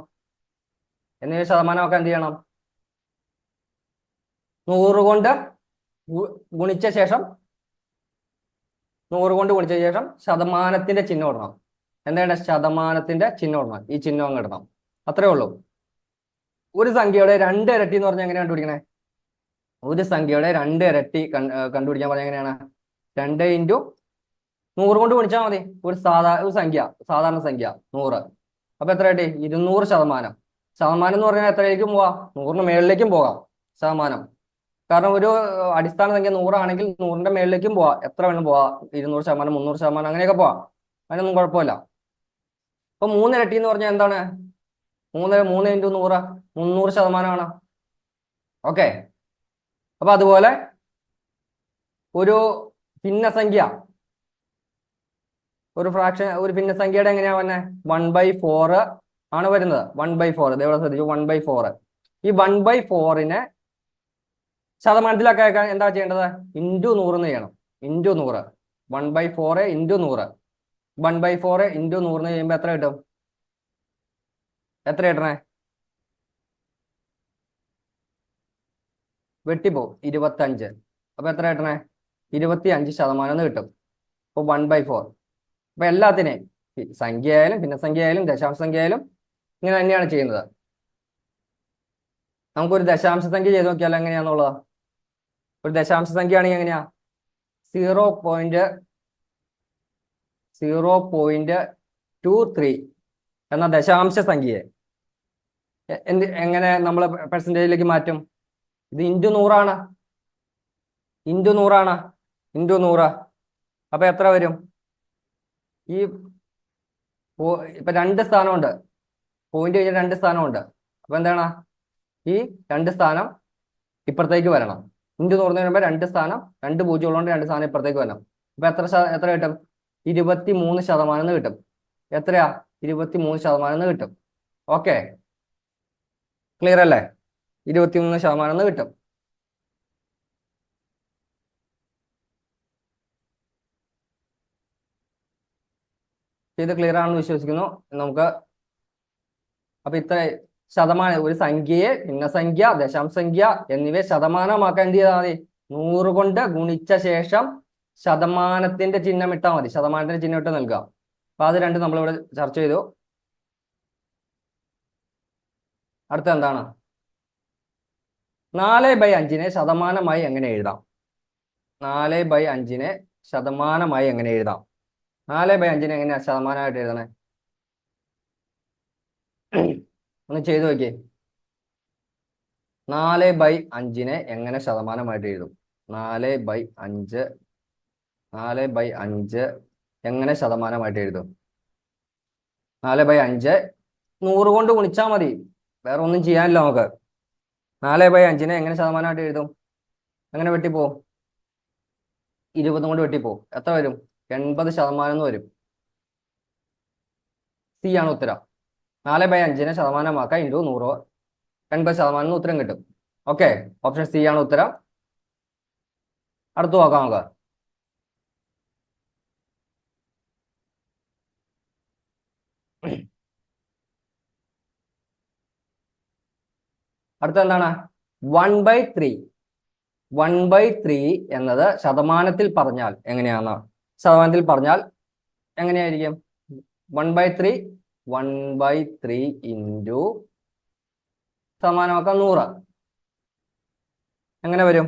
[SPEAKER 1] 100 കൊണ്ട് ഗുണിച്ച ശേഷം ശതമാനത്തിന്റെ ചിഹ്നം ഇടണം. എന്താണ്? ശതമാനത്തിന്റെ ചിഹ്നം ഇടണം. ഈ ചിഹ്നം അങ്ങ് ഇടണം. അത്രേ ഉള്ളൂ. ഒരു സംഖ്യയുടെ 2 ഇരട്ടി എന്ന് പറഞ്ഞാൽ എങ്ങനെ കണ്ടുപിടിക്കണേ? ഒരു സംഖ്യയുടെ 2 ഇരട്ടി കണ്ടുപിടിക്കാൻ പറഞ്ഞാൽ എങ്ങനെയാണ്? 2 × 100 കൊണ്ട് ഗുണിച്ചാൽ മതി. ഒരു സാധാരണ സംഖ്യ 100. അപ്പൊ എത്ര കിട്ടി? 200%. ശതമാനം എന്ന് പറഞ്ഞാൽ എത്രയിലേക്കും പോവാം? 100ന് മേളിലേക്കും പോകാം ശതമാനം. കാരണം ഒരു അടിസ്ഥാന സംഖ്യ 100 ആണെങ്കിൽ 100ന്റെ മേളിലേക്കും പോവാം. എത്ര വേണം പോവാം? 200%, 300%, അങ്ങനെയൊക്കെ പോവാം. അതിനൊന്നും കുഴപ്പമില്ല. അപ്പൊ 3 ഇരട്ടി എന്ന് പറഞ്ഞാൽ എന്താണ്? 3 × 100 300%. ഓക്കെ. അപ്പൊ അതുപോലെ ഒരു ഭിന്നസംഖ്യ, ഒരു ഭിന്നസംഖ്യയുടെ എങ്ങനെയാ വന്നെ? 1/4 ആണ് വരുന്നത്. 1/4. ഇതേവിടെ ശ്രദ്ധിച്ചു? 1/4. ഈ 1/4നെ ശതമാനത്തിലൊക്കെ എന്താ ചെയ്യേണ്ടത്? ഇൻറ്റു 100 ചെയ്യണം. ഇൻറ്റു 100. 1/4 × 100. 1/4 × 100 ചെയ്യുമ്പോൾ എത്ര കിട്ടും? എത്ര കിട്ടണേ? വെട്ടിപ്പോ 25. അപ്പൊ എത്ര കിട്ടണേ? 25% കിട്ടും. അപ്പൊ 1/4. അപ്പൊ എല്ലാത്തിനെയും സംഖ്യ ആയാലും ഭിന്നസംഖ്യ ആയാലും ദശാംശ സംഖ്യ ആയാലും ഇങ്ങനെ തന്നെയാണ് ചെയ്യുന്നത്. നമുക്കൊരു ദശാംശ സംഖ്യ ചെയ്ത് നോക്കിയാൽ എങ്ങനെയാന്നുള്ളത്. ഒരു ദശാംശ സംഖ്യ ആണെങ്കിൽ എങ്ങനെയാ? 0.23 എന്ന ദശാംശ സംഖ്യയെ എങ്ങനെ നമ്മൾ പെർസെൻറ്റേജിലേക്ക് മാറ്റും? ഇത് ഇൻറ്റു 100 ഇൻറ്റു 100 ഇൻറ്റു 100. അപ്പൊ എത്ര വരും? ഈ ഇപ്പൊ 2 സ്ഥാനമുണ്ട്, പോയിന്റ് കഴിഞ്ഞ 2 സ്ഥാനമുണ്ട്. അപ്പൊ എന്താണ്? ഈ 2 സ്ഥാനം ഇപ്പുറത്തേക്ക് വരണം. ഇൻറ്റു 100 വരുമ്പോൾ 2 സ്ഥാനം, 2 പൂജ്യം ഉള്ളതുകൊണ്ട് 2 സ്ഥാനം ഇപ്പുറത്തേക്ക് വരണം. അപ്പൊ എത്ര കിട്ടും? 23% കിട്ടും. എത്രയാ? 23% കിട്ടും. ഓക്കെ, ക്ലിയർ അല്ലേ? 23% കിട്ടും. ഇത് ക്ലിയർ ആണെന്ന് വിശ്വസിക്കുന്നു. നമുക്ക് അപ്പൊ ഇത്ര ശതമാനം, ഒരു സംഖ്യയെ ഭിന്നസംഖ്യ, ദശാംശസംഖ്യ എന്നിവയെ ശതമാനമാക്കാൻ എന്ത് ചെയ്താൽ മതി? 100 കൊണ്ട് ഗുണിച്ച ശേഷം ശതമാനത്തിന്റെ ചിഹ്നം ഇട്ടാൽ മതി. ശതമാനത്തിന്റെ ചിഹ്നം ഇട്ട് നൽകുക. അപ്പൊ അത് രണ്ടും നമ്മളിവിടെ ചർച്ച ചെയ്തു. അടുത്ത എന്താണ്? 4/5 ശതമാനമായി എങ്ങനെ എഴുതാം? 4/5 ശതമാനമായി എങ്ങനെ എഴുതാം? 4/5 എങ്ങനെയാ ശതമാനമായിട്ട് എഴുതണേ? ഒന്ന് ചെയ്തു നോക്കിയേ. 4/5 എങ്ങനെ ശതമാനമായിട്ട് എഴുതും? 4/5 എങ്ങനെ ശതമാനമായിട്ട് എഴുതും? 4/5 100 കൊണ്ട് ഗുണിച്ചാൽ മതി, വേറെ ഒന്നും ചെയ്യാനില്ല നമുക്ക്. 4/5 എങ്ങനെ ശതമാനമായിട്ട് എഴുതും? എങ്ങനെ വെട്ടിപ്പോവും? 20 കൊണ്ട് വെട്ടിപ്പോവും. എത്ര വരും? 80% എന്ന് വരും. സി ആണ് ഉത്തരം. 4/5 ശതമാനമാക്കാം ഇൻറ്റു 100, 80% ഉത്തരം കിട്ടും. ഓക്കെ, ഓപ്ഷൻ സി ആണ് ഉത്തരം. അടുത്ത് നോക്കാം നമുക്ക്. അടുത്ത എന്താണ്? 1/3. 1/3 എന്നത് ശതമാനത്തിൽ പറഞ്ഞാൽ എങ്ങനെയാണ്? ശതമാനത്തിൽ പറഞ്ഞാൽ എങ്ങനെയായിരിക്കും? 1/3 ഇൻറ്റു ശതമാനമാക്കാം 100. എങ്ങനെ വരും?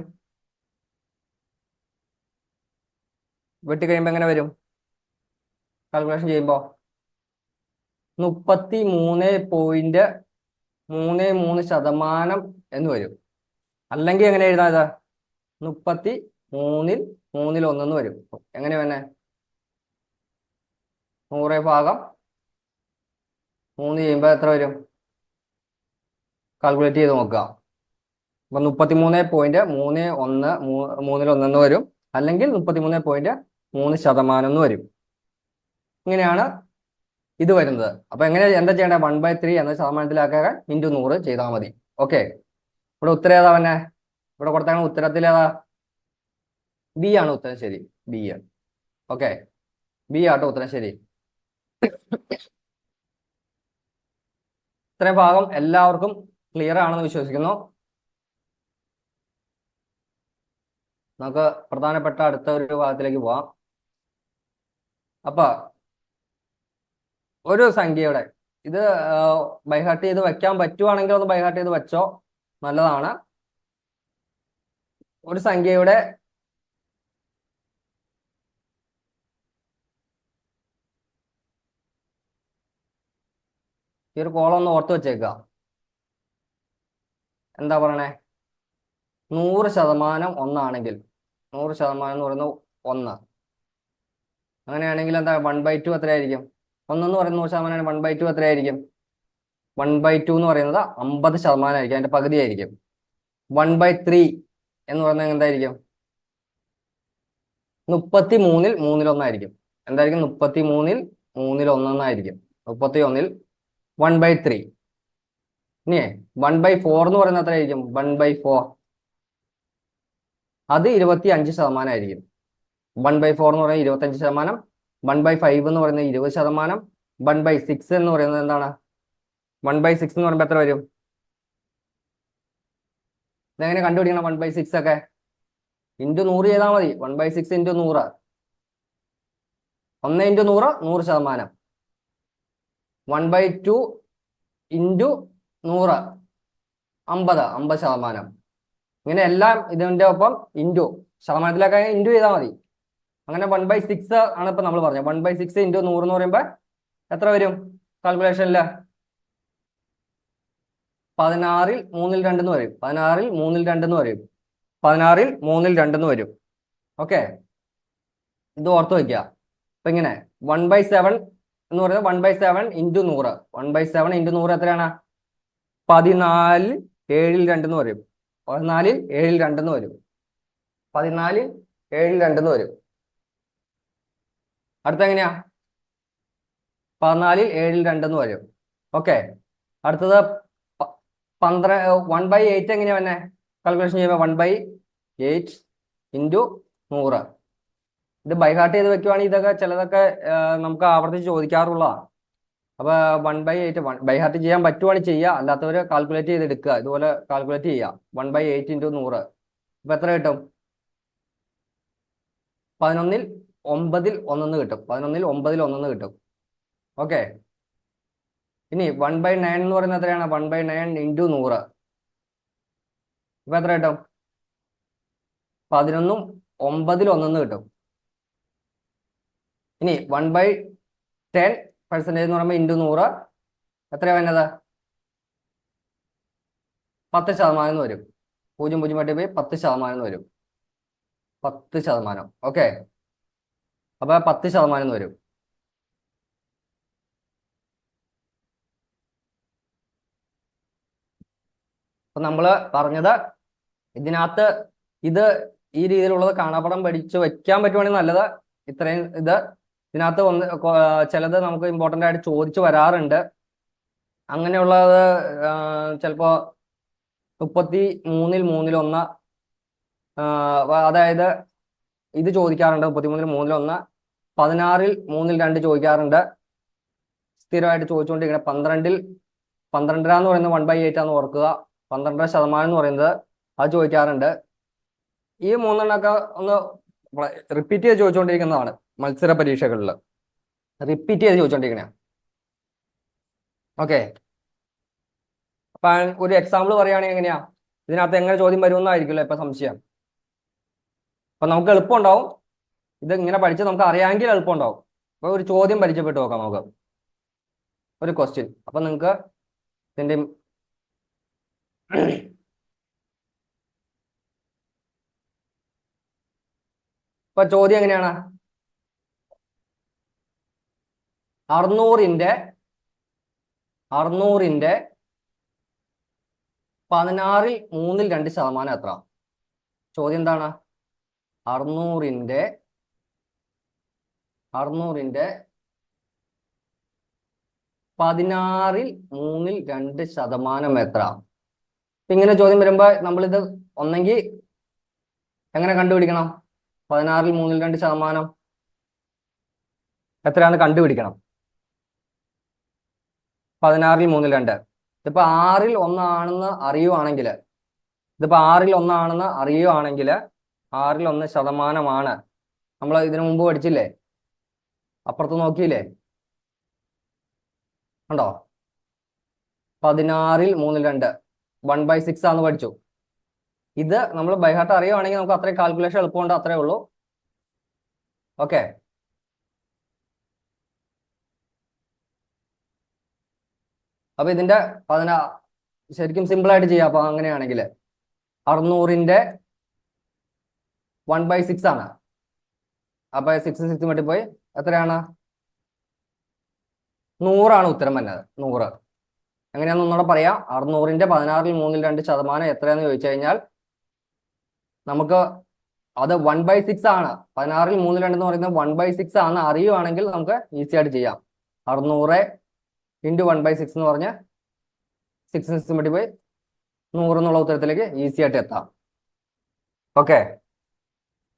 [SPEAKER 1] വെട്ടി കഴിയുമ്പോൾ എങ്ങനെ വരും? കാൽക്കുലേഷൻ ചെയ്യുമ്പോൾ 33.33% എന്ന് വരും. അല്ലെങ്കിൽ എങ്ങനെ എഴുതാം? ഇത് 33-ൽ 1 എന്ന് വരും. എങ്ങനെ തന്നെ? 100/3 ചെയ്യുമ്പോൾ എത്ര വരും? കാൽക്കുലേറ്റ് ചെയ്ത് നോക്കുക. അപ്പൊ 33.31 എന്ന് വരും, അല്ലെങ്കിൽ 33.3% എന്ന് വരും. ഇങ്ങനെയാണ് ഇത് വരുന്നത്. അപ്പൊ എങ്ങനെ എന്താ ചെയ്യേണ്ടത്? 1/3 എന്ന ശതമാനത്തിലാക്കാൻ ഇൻറ്റു 100 ചെയ്താൽ മതി. ഓക്കെ, ഇവിടെ ഉത്തരം ഏതാ? പിന്നെ ഇവിടെ കൊടുത്താൽ ഉത്തരത്തിൽ ഏതാ? ബി ആണ് ഉത്തരം. ശരി, ബി. ഓക്കെ, ബി ആട്ടോ ഉത്തരം. ശരി. ഇത്രയും ഭാഗം എല്ലാവർക്കും ക്ലിയർ ആണെന്ന് വിശ്വസിക്കുന്നു. നമുക്ക് പ്രധാനപ്പെട്ട അടുത്ത ഒരു ഭാഗത്തിലേക്ക് പോവാം. അപ്പൊ ഒരു സംഖ്യയുടെ ഇത് ബൈഹാർട്ട് ചെയ്ത് വെക്കാൻ പറ്റുവാണെങ്കിൽ ഒന്ന് ബൈഹാർട്ട് ചെയ്ത് വെച്ചോ, നല്ലതാണ്. ഒരു സംഖ്യയുടെ ഈ ഒരു കോളം ഒന്ന് ഓർത്ത് വെച്ചേക്കുക. എന്താ പറയണേ? 100% ഒന്നാണെങ്കിൽ 100% എന്ന് പറയുന്നത് 1. അങ്ങനെയാണെങ്കിൽ എന്താ 1/2 എത്രയായിരിക്കും? 1 എന്ന് പറയുന്നത് 100%. 1/2 എത്രയായിരിക്കും? 1/2 എന്ന് പറയുന്നത് 50% ആയിരിക്കും, അതിന്റെ പകുതി ആയിരിക്കും. 1/3 എന്ന് പറയുന്നത് എന്തായിരിക്കും? 33-ൽ 1 ആയിരിക്കും. എന്തായിരിക്കും? 33-ൽ 1 ആയിരിക്കും. 31-ൽ 1/3. ഇനി 1/4 എന്ന് പറയുന്നത് എത്രയായിരിക്കും? 1/4 അത് 25% ആയിരിക്കും. 1/4 എന്ന് പറയുന്നത് 25%. 1/5 എന്ന് പറയുന്നത് 20%. 1/6 എന്ന് പറയുന്നത് എന്താണ്? 1/6 എന്ന് പറയുമ്പോൾ എത്ര വരും? ഇതെങ്ങനെ കണ്ടുപിടിക്കണം? 1/6 ഒക്കെ ഇൻറ്റു 100 ചെയ്താൽ മതി. 1/6 ഇൻറ്റു 100, 1 ഇൻറ്റു 100 100%. 1/2 ഇൻറ്റു 100 50%. ഇങ്ങനെ എല്ലാം ഇതിൻ്റെ ഒപ്പം ഇൻറ്റു ശതമാനത്തിലൊക്കെ ഇൻറ്റു ചെയ്താൽ മതി. അങ്ങനെ 1/6 ആണ് ഇപ്പൊ നമ്മൾ പറഞ്ഞത്. 1/6 ഇൻറ്റു 100 എന്ന് പറയുമ്പോൾ എത്ര വരും കാൽക്കുലേഷനിൽ? 16ൽ 3/2 എന്ന് വരും. 16ൽ 3/2 എന്ന് വരും. 16ൽ 3/2 വരും. ഓക്കെ, ഇത് ഓർത്ത് വയ്ക്കുക. അപ്പൊ ഇങ്ങനെ 1/7 എന്ന് പറയുന്നത് 1/7 ഇൻറ്റു 100. 1/7 ഇൻറ്റു 100 എത്രയാണ്? 14 7ൽ 2 എന്ന് വരും. 14 7ൽ 2 എന്ന് വരും. 14 7ൽ 2 എന്ന് വരും. അടുത്ത എങ്ങനെയാ? 14 7ൽ 2 എന്ന് വരും. ഓക്കെ, അടുത്തത് 1/8 എങ്ങനെയാ വന്നെ? കാൽക്കുലേഷൻ ചെയ്യുമ്പോൾ 1/8 ഇൻറ്റു 100. ഇത് ബൈഹാർട്ട് ചെയ്ത് വെക്കുവാണെങ്കിൽ ഇതൊക്കെ ചിലതൊക്കെ നമുക്ക് ആവർത്തിച്ച് ചോദിക്കാറുള്ളതാണ്. അപ്പൊ 1/8 ബൈഹാർട്ട് ചെയ്യാൻ പറ്റുവാണെങ്കിൽ ചെയ്യുക, അല്ലാത്തവര് കാൽക്കുലേറ്റ് ചെയ്തെടുക്കുക. ഇതുപോലെ കാൽക്കുലേറ്റ് ചെയ്യുക. 1/8 ഇൻറ്റു 100 ഇപ്പൊ എത്ര കിട്ടും? 11ൽ 9ൽ 1 കിട്ടും. 11ൽ 9ൽ 1 കിട്ടും. ഓക്കെ, ഇനി 1/9 എന്ന് പറയുന്നത് എത്രയാണ്? 1/9 ഇൻറ്റു 100 ഇപ്പൊ എത്ര കിട്ടും? 11ഉം 9ൽ 1 കിട്ടും. ഇനി 1/10% എന്ന് പറയുമ്പോൾ ഇൻറ്റു 100 എത്രയാണ് വരുന്നത്? 10% എന്ന് വരും. 0.8 പോയി 10% എന്ന് വരും. 10%. ഓക്കെ, അപ്പൊ 10% എന്ന് വരും. അപ്പൊ നമ്മള് പറഞ്ഞത് ഇതിനകത്ത് ഇത് ഈ രീതിയിലുള്ളത് കാണാപ്പടം പഠിച്ചു വെക്കാൻ പറ്റുവാണെങ്കിൽ നല്ലത്. ഇത്രയും ഇതിനകത്ത് ചിലത് നമുക്ക് ഇമ്പോർട്ടൻ്റ് ആയിട്ട് ചോദിച്ചു വരാറുണ്ട്. അങ്ങനെയുള്ളത് ചിലപ്പോ 33ൽ 3ൽ 1, അതായത് ഇത് ചോദിക്കാറുണ്ട്. 33ൽ 3ൽ 1, 16ൽ 3ൽ 2 ചോദിക്കാറുണ്ട്. സ്ഥിരമായിട്ട് ചോദിച്ചുകൊണ്ടിരിക്കുന്നത് 12ൽ 12 എന്ന് പറയുന്നത് 1/8 ആണെന്ന് ഓർക്കുക. 12% എന്ന് പറയുന്നത് അത് ചോദിക്കാറുണ്ട്. ഈ 3 ഒന്ന് റിപ്പീറ്റ് ചെയ്ത് ചോദിച്ചുകൊണ്ടിരിക്കുന്നതാണ് മത്സര പരീക്ഷകളിൽ. റിപ്പീറ്റ് ചെയ്ത് ചോദിച്ചുകൊണ്ടിരിക്കണേ. ഓക്കെ, അപ്പൊ ഒരു എക്സാമ്പിൾ പറയുകയാണെങ്കിൽ എങ്ങനെയാ ഇതിനകത്ത് എങ്ങനെ ചോദ്യം വരുമെന്നായിരിക്കുമല്ലോ ഇപ്പൊ സംശയം. അപ്പൊ നമുക്ക് എളുപ്പം ഉണ്ടാവും. ഇത് ഇങ്ങനെ പഠിച്ച് നമുക്ക് അറിയാമെങ്കിൽ എളുപ്പം ഉണ്ടാവും. അപ്പൊ ഒരു ചോദ്യം പരിചയപ്പെട്ട് നോക്കാം നമുക്ക്. ഒരു ക്വസ്റ്റ്യൻ. അപ്പൊ നിങ്ങൾക്ക് ഇതിന്റെ ഇപ്പൊ ചോദ്യം എങ്ങനെയാണ്? 600ന്റെ 16ൽ 3ൽ 2% എത്ര? ചോദ്യം എന്താണ്? 600ന്റെ 16ൽ 3ൽ 2% എത്ര? ഇങ്ങനെ ചോദ്യം വരുമ്പോ നമ്മളിത് ഒന്നെങ്കിൽ എങ്ങനെ കണ്ടുപിടിക്കണം? 16ൽ 3ൽ 2% എത്രയാണെന്ന് കണ്ടുപിടിക്കണം. 16ൽ 3ൽ 2. ഇതിപ്പോ 6ൽ 1 ആണെന്ന് അറിയുവാണെങ്കിൽ, 6ൽ 1 ആണെന്ന് അറിയുവാണെങ്കിൽ 6ൽ 1% നമ്മൾ ഇതിനു മുമ്പ് പഠിച്ചില്ലേ? അപ്പുറത്ത് നോക്കിയില്ലേ? ഉണ്ടോ? 16ൽ 3ൽ 2 1/6 ആണെന്ന് പഠിച്ചു. ഇത് നമ്മൾ ബൈഹാർട്ട് അറിയുവാണെങ്കിൽ നമുക്ക് അത്രയും കാൽക്കുലേഷൻ എളുപ്പമുണ്ട്. അത്രേ ഉള്ളൂ. ഓക്കെ, അപ്പൊ ഇതിന്റെ ശരിക്കും സിമ്പിൾ ആയിട്ട് ചെയ്യാം. അപ്പൊ അങ്ങനെയാണെങ്കിൽ 600ന്റെ 1/6 ആണ്. അപ്പൊ 6 മട്ടിപ്പോയി എത്രയാണ്? 100 ഉത്തരം വന്നത്. 100 എങ്ങനെയാന്ന് ഒന്നുകൂടെ പറയാം. 600ന്റെ 16ൽ 3ൽ 2% എത്രയാന്ന് ചോദിച്ചു കഴിഞ്ഞാൽ നമുക്ക് അത് 1/6 ആണ്. 16ൽ 3ൽ 2 എന്ന് പറയുന്നത് 1/6 ആണ് അറിയുവാണെങ്കിൽ നമുക്ക് ഈസി ആയിട്ട് ചെയ്യാം. 600 ഇൻറ്റു 1/6 എന്ന് പറഞ്ഞ് 6 മട്ടിപ്പോയി 100 എന്നുള്ള ഉത്തരത്തിലേക്ക് ഈസി ആയിട്ട് എത്താം. ഓക്കെ,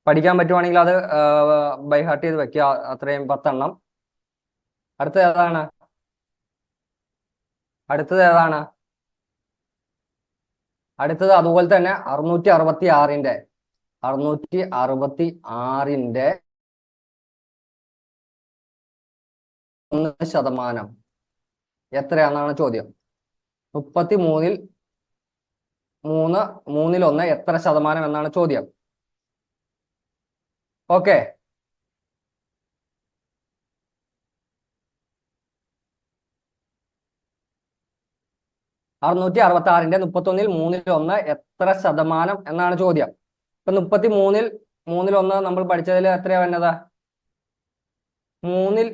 [SPEAKER 1] പഠിക്കാൻ പറ്റുവാണെങ്കിൽ അത് ബൈഹാർട്ട് ചെയ്ത് വെക്കുക. അത്രയും 10 എണ്ണം. അടുത്തത് ഏതാണ്? അടുത്തത് അതുപോലെ തന്നെ 666ന്റെ 1% എത്രയാണെന്നാണ് ചോദ്യം. 33ൽ 1 എത്ര ശതമാനം എന്നാണ് ചോദ്യം. ഓക്കെ, 666ന്റെ 31ൽ 1/3 എത്ര ശതമാനം എന്നാണ് ചോദ്യം. ഇപ്പൊ 33ൽ 1/3 നമ്മൾ പഠിച്ചതിൽ എത്രയാ വന്നത്? 3ൽ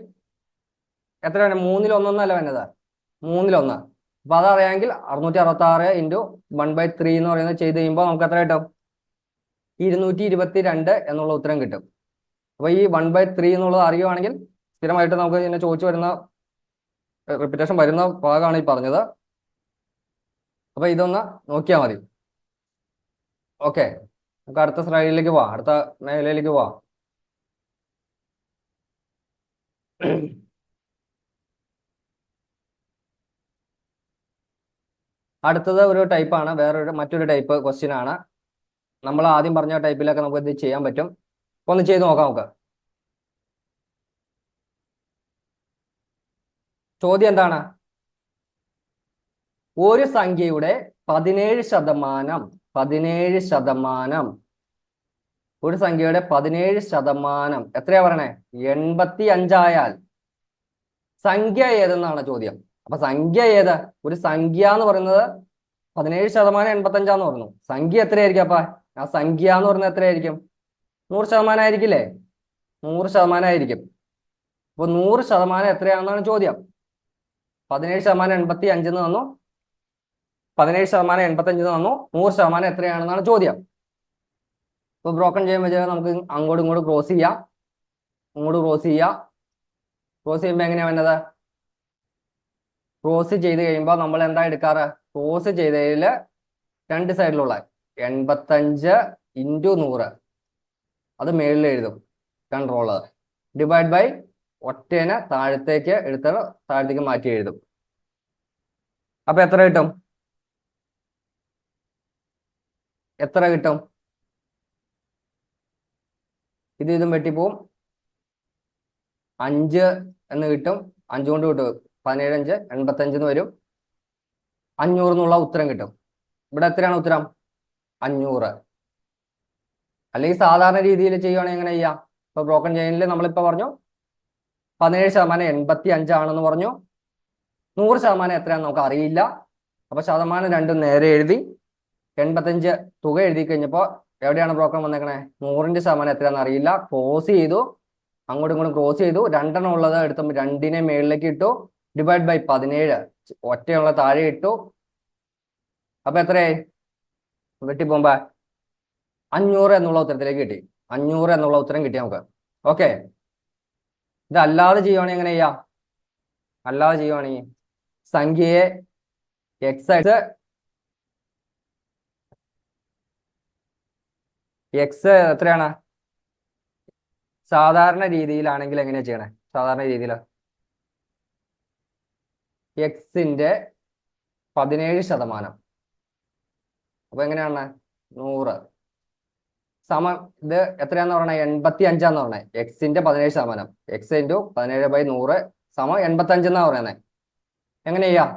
[SPEAKER 1] എത്ര വേണം? 1/3 എന്നല്ല വന്നത്, 1/3. അപ്പൊ അതറിയാമെങ്കിൽ 666 ഇൻറ്റു 1/3 എന്ന് പറയുന്നത് ചെയ്ത് കഴിയുമ്പോൾ നമുക്ക് എത്ര കിട്ടും? 222 എന്നുള്ള ഉത്തരം കിട്ടും. അപ്പൊ ഈ 1/3 എന്നുള്ളത് അറിയുവാണെങ്കിൽ സ്ഥിരമായിട്ട് നമുക്ക് ഇതിനെ ചോദിച്ചു വരുന്ന റിപ്പീറ്റേഷൻ വരുന്ന ഭാഗമാണ് ഈ പറഞ്ഞത്. അപ്പൊ ഇതൊന്ന് നോക്കിയാൽ മതി. ഓക്കെ, നമുക്ക് അടുത്ത സ്ലൈഡിലേക്ക് പോവാം, അടുത്ത മേഖലയിലേക്ക് പോവാം. അടുത്തത് ഒരു ടൈപ്പാണ്, മറ്റൊരു ടൈപ്പ് ക്വസ്റ്റ്യൻ ആണ്. നമ്മൾ ആദ്യം പറഞ്ഞ ടൈപ്പിലൊക്കെ നമുക്ക് ഇത് ചെയ്യാൻ പറ്റും. ഒന്ന് ചെയ്ത് നോക്കാം നമുക്ക്. ചോദ്യം എന്താണ്? ഒരു സംഖ്യയുടെ 17% ഒരു സംഖ്യയുടെ 17% എത്രയാ പറയണേ? 85 ആയാൽ സംഖ്യ ഏതെന്നാണ് ചോദ്യം. അപ്പൊ സംഖ്യ ഏത്? ഒരു സംഖ്യ എന്ന് പറയുന്നത് 17% 85 പറഞ്ഞു. സംഖ്യ എത്രയായിരിക്കും? അപ്പൊ ആ സംഖ്യ എന്ന് പറയുന്നത് എത്രയായിരിക്കും? 100% ആയിരിക്കില്ലേ? 100% ആയിരിക്കും. അപ്പൊ 100% എത്രയാണെന്നാണ് ചോദ്യം. 17% 85 എന്ന് തന്നു, 17% 85 തന്നു, 100% എത്രയാണെന്നാണ് ചോദ്യം. ഇപ്പൊ ബ്രോക്കൺ ചെയ്യാൻ വെച്ചാൽ നമുക്ക് അങ്ങോട്ടും ഇങ്ങോട്ടും ക്രോസ് ചെയ്യാം, ക്രോസ് ചെയ്യുമ്പോൾ എങ്ങനെയാ വേണ്ടത്? ക്രോസ് ചെയ്ത് കഴിയുമ്പോൾ നമ്മൾ എന്താ എടുക്കാറ്? ക്രോസ് ചെയ്തതിൽ രണ്ട് സൈഡിലുള്ള 85 ഇൻറ്റു 100 അത് മേളിൽ എഴുതും, കൺട്രോള് ഡിവൈഡ് ബൈ ഒറ്റേനെ താഴത്തേക്ക് താഴത്തേക്ക് മാറ്റി എഴുതും. അപ്പൊ എത്ര കിട്ടും? ഇതും വെട്ടിപ്പോവും. 5 എന്ന് കിട്ടും. 5 കൊണ്ട് കിട്ടും 17 5 85 എന്ന് വരും. 500 എന്നുള്ള ഉത്തരം കിട്ടും. ഇവിടെ എത്രയാണ് ഉത്തരം? 500. അല്ലെങ്കിൽ സാധാരണ രീതിയിൽ ചെയ്യുവാണെങ്കിൽ എങ്ങനെ ചെയ്യാം? ഇപ്പൊ ബ്രോക്കൺ ചെയിനിൽ നമ്മളിപ്പോ പറഞ്ഞു 17% 85 ആണെന്ന് പറഞ്ഞു. 100% എത്രയാണെന്ന് നമുക്ക് അറിയില്ല. അപ്പൊ ശതമാനം രണ്ടും നേരെ എഴുതി 85 തുക എഴുതി കഴിഞ്ഞപ്പോൾ എവിടെയാണ് ബ്രോക്കൺ വന്നേക്കണേ? 100ന്റെ ശതമാനം എത്രയാണെന്ന് അറിയില്ല. ക്രോസ് ചെയ്തു, അങ്ങോട്ടും ഇങ്ങോട്ടും ക്രോസ് ചെയ്തു. 2 ഉള്ളത് എടുത്ത് 2നെ മേളിലേക്ക് ഇട്ടു, ഡിവൈഡ് ബൈ 17 ഒറ്റയുള്ള താഴെ ഇട്ടു. അപ്പൊ എത്രയായി? വെട്ടിപ്പോകുമ്പോ 500 എന്നുള്ള ഉത്തരത്തിലേക്ക് കിട്ടി. 500 എന്നുള്ള ഉത്തരം കിട്ടി നമുക്ക്. ഓക്കെ, ഇതല്ലാതെ ചെയ്യുവാണെങ്കിൽ എങ്ങനെ ചെയ്യാം? അല്ലാതെ ചെയ്യുവാണെങ്കിൽ സംഖ്യയെ എക്സ് എത്രയാണ്? സാധാരണ രീതിയിലാണെങ്കിൽ എങ്ങനെയാ ചെയ്യണേ? സാധാരണ രീതിയിൽ എക്സിന്റെ 17%. അപ്പൊ എങ്ങനെയാണ്? 100 സമം ഇത് എത്രയാന്ന് പറഞ്ഞേ? 85 പറഞ്ഞേ. എക്സിന്റെ 17%, എക്സ് ഇൻറ്റു 17/100 സമം 85 എന്നാ പറയുന്നത്. എങ്ങനെ ചെയ്യാം?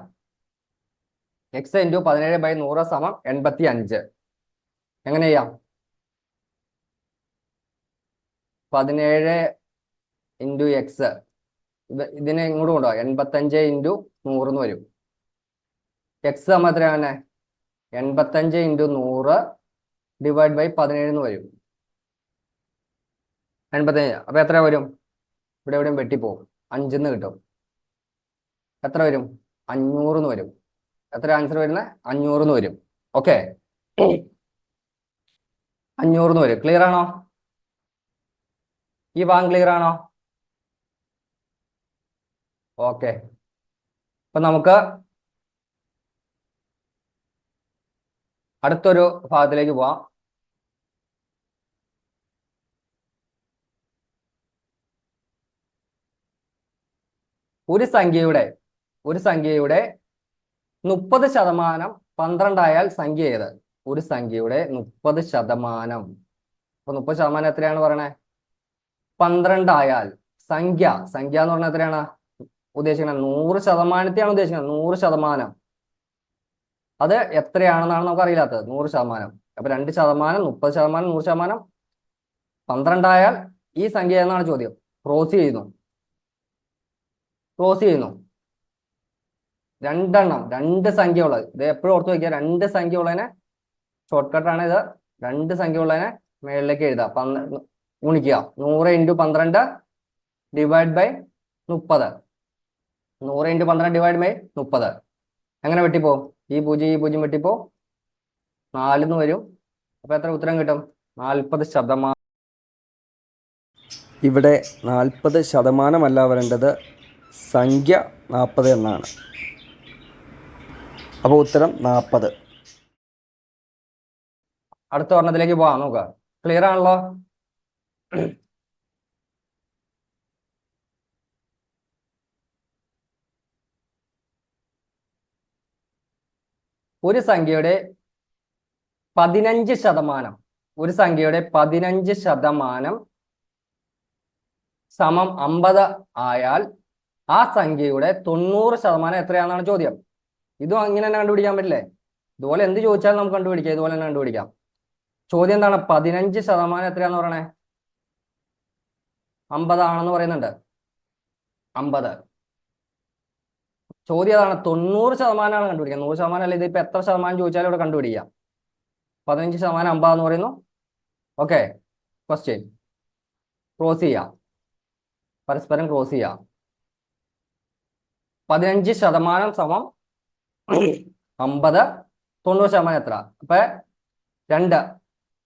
[SPEAKER 1] എക്സ് ഇൻറ്റു 17/100 സമം 85. എങ്ങനെ ചെയ്യാം? 17 ഇൻറ്റു എക്സ്, ഇതിനെ ഇങ്ങോട്ട് കൊണ്ടുപോകാം. 85 ഇൻറ്റു 100 എന്ന് വരും. എക്സ് സമം എത്രയാണ്? 85 ഇൻറ്റു 100 ഡിവൈഡ് ബൈ 17 എന്ന് വരും. 85. അപ്പൊ എത്ര വരും? ഇവിടെ എവിടെയും വെട്ടിപ്പോവും. 5 എന്ന് കിട്ടും. എത്ര വരും? 500 എന്ന് വരും. എത്ര ആൻസർ വരുന്നത്? 500 എന്ന് വരും. ഓക്കെ, 500 എന്ന് വരും. ക്ലിയർ ആണോ? ഈ ഭാഗം ക്ലിയർ ആണോ? ഓക്കെ, അപ്പൊ നമുക്ക് അടുത്തൊരു ഭാഗത്തിലേക്ക് പോവാം. ഒരു സംഖ്യയുടെ 30% 12 ആയാൽ സംഖ്യ ഏത്? ഒരു സംഖ്യയുടെ 30%. അപ്പൊ 30% എത്രയാണ് പറയണേ? 12 ആയാൽ സംഖ്യ എന്ന് പറഞ്ഞാൽ എത്രയാണ് ഉദ്ദേശിക്കുന്നത്? 100%ത്തെയാണ് ഉദ്ദേശിക്കുന്നത്. 100%. അത് എത്രയാണെന്നാണ് നമുക്ക് അറിയില്ലാത്തത്. 100%. അപ്പൊ 2%, 30%, 100%. 12 ആയാൽ ഈ സംഖ്യ എന്നാണ് ചോദ്യം. ക്രോസ് ചെയ്യുന്നു. രണ്ടെണ്ണം, രണ്ട് സംഖ്യ ഉള്ളത്. ഇത് എപ്പോഴും ഓർത്ത് വയ്ക്കുക. രണ്ട് സംഖ്യ ഉള്ളതിനെ ഷോർട്ട് കട്ടാണ് ഇത്. രണ്ട് സംഖ്യ ഉള്ളതിനെ മേളിലേക്ക് എഴുതാം. ഗുണിക്കുക. 100 × 12 ഡിവൈഡ് ബൈ 30. 100 × 12 divide by 30. എങ്ങനെ വെട്ടിപ്പോ? ഈ 0 വെട്ടിപ്പോ 4 വരും. അപ്പൊ എത്ര ഉത്തരം കിട്ടും? 40%.
[SPEAKER 2] ഇവിടെ 40% വരേണ്ടത്, സംഖ്യ 40 എന്നാണ്. അപ്പോൾ ഉത്തരം 40.
[SPEAKER 1] അടുത്ത ഒരെണ്ണത്തിലേക്ക് പോവാം. നോക്കുക. ക്ലിയർ ആണല്ലോ? ഒരു സംഖ്യയുടെ 15%, ഒരു സംഖ്യയുടെ 15% സമം 50 ആയാൽ ആ സംഖ്യയുടെ 90% എത്രയാണെന്നാണ് ചോദ്യം. ഇതും അങ്ങനെ തന്നെ കണ്ടുപിടിക്കാൻ പറ്റില്ലേ? ഇതുപോലെ എന്ത് ചോദിച്ചാലും നമുക്ക് കണ്ടുപിടിക്കാം. ഇതുപോലെ തന്നെ കണ്ടുപിടിക്കാം. ചോദ്യം എന്താണ്? 15% എത്രയാന്ന് പറയണേ? 50 ആണെന്ന് പറയുന്നുണ്ട്. 50. ചോദ്യം അതാണ്. 90% കണ്ടുപിടിക്കാം. 100% അല്ല. ഇതിപ്പോ എത്ര ശതമാനം ചോദിച്ചാലും ഇവിടെ കണ്ടുപിടിക്കാം. 15% 50 എന്ന് പറയുന്നു. ഓക്കെ, ക്വസ്റ്റ്യൻ ക്രോസ് ചെയ്യാം, പരസ്പരം ക്രോസ് ചെയ്യാം. 15% സമം 50, 90% എത്ര? അപ്പൊ 2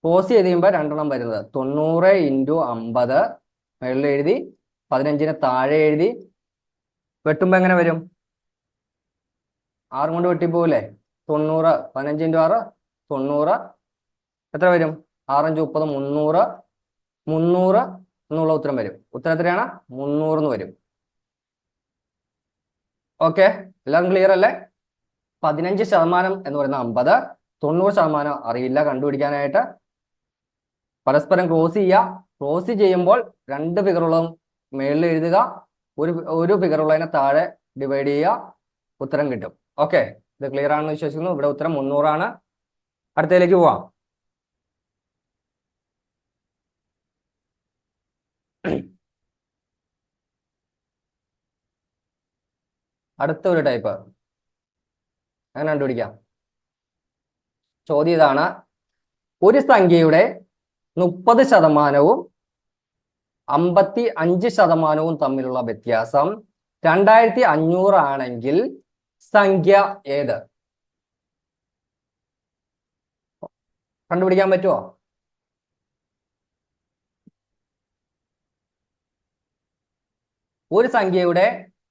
[SPEAKER 1] ക്രോസ് ചെയ്ത് കഴിയുമ്പോൾ 2 എണ്ണം വരുന്നത്. 90 × 50 മേളിൽ എഴുതി, 15നെ താഴെ എഴുതി. വെട്ടുമ്പോ എങ്ങനെ വരും? 6 കൊണ്ട് വെട്ടിപ്പോവില്ലേ? 90. 15 × 6 90. എത്ര വരും? 6 × 30 300. 300 എന്നുള്ള ഉത്തരം വരും. ഉത്തരം എത്രയാണ്? 300 എന്ന് വരും. ഓക്കെ, എല്ലാവരും ക്ലിയർ അല്ലേ? 15% എന്ന് പറയുന്നത് 50, 90% അറിയില്ല കണ്ടുപിടിക്കാനായിട്ട്. പരസ്പരം ക്രോസ് ചെയ്യുക. ക്രോസ് ചെയ്യുമ്പോൾ 2 ഫിഗറുകളും മേളിൽ എഴുതുക. ഒരു ഫിഗറുള്ളതിനെ താഴെ ഡിവൈഡ് ചെയ്യുക. ഉത്തരം കിട്ടും. ഓക്കെ, ഇത് ക്ലിയർ ആണെന്ന് വിശ്വസിക്കുന്നു. ഇവിടെ ഉത്തരം 300 ആണ്. അടുത്തതിലേക്ക് പോവാം. അടുത്ത ഒരു ടൈപ്പ് അങ്ങനെ കണ്ടുപിടിക്കാം. ചോദ്യം ഇതാണ്. ഒരു സംഖ്യയുടെ 30% 55% തമ്മിലുള്ള വ്യത്യാസം 2500 ആണെങ്കിൽ സംഖ്യ ഏത്? കണ്ടുപിടിക്കാൻ പറ്റുമോ? ഒരു സംഖ്യയുടെ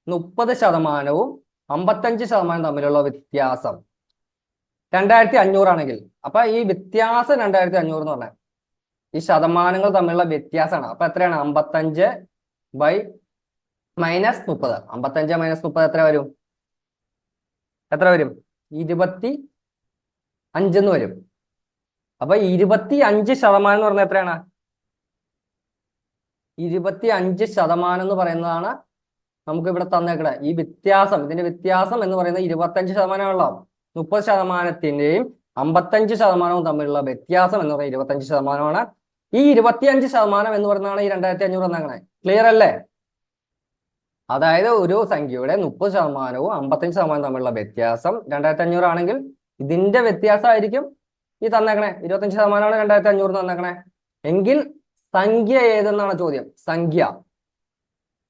[SPEAKER 1] 30% 55% തമ്മിലുള്ള വ്യത്യാസം 2500 ആണെങ്കിൽ, അപ്പൊ ഈ വ്യത്യാസം 2500 എന്ന് പറഞ്ഞാൽ ഈ ശതമാനങ്ങൾ തമ്മിലുള്ള വ്യത്യാസമാണ്. അപ്പൊ എത്രയാണ്? 55 ബൈ -30. 55 - 30 എത്ര വരും? എത്ര വരും? 25 എന്ന് വരും. അപ്പൊ 25% എന്ന് പറഞ്ഞാൽ എത്രയാണ്? 25% എന്ന് പറയുന്നതാണ് നമുക്ക് ഇവിടെ തന്നേക്കണേ. ഈ വ്യത്യാസം, ഇതിന്റെ വ്യത്യാസം എന്ന് പറയുന്നത് 25%. 30%ത്തിന്റെയും 55% തമ്മിലുള്ള വ്യത്യാസം എന്ന് പറയുന്നത് 25%. ഈ 25% എന്ന് പറയുന്നതാണ് ഈ 2500 എന്നാക്കണേ. ക്ലിയർ അല്ലേ? അതായത് ഒരു സംഖ്യയുടെ 30% 55% തമ്മിലുള്ള വ്യത്യാസം 2500 ആണെങ്കിൽ ഇതിന്റെ വ്യത്യാസമായിരിക്കും ഈ തന്നേക്കണേ. 25% 2500 തന്നേക്കണേ. എങ്കിൽ സംഖ്യ ഏതെന്നാണ് ചോദ്യം. സംഖ്യ.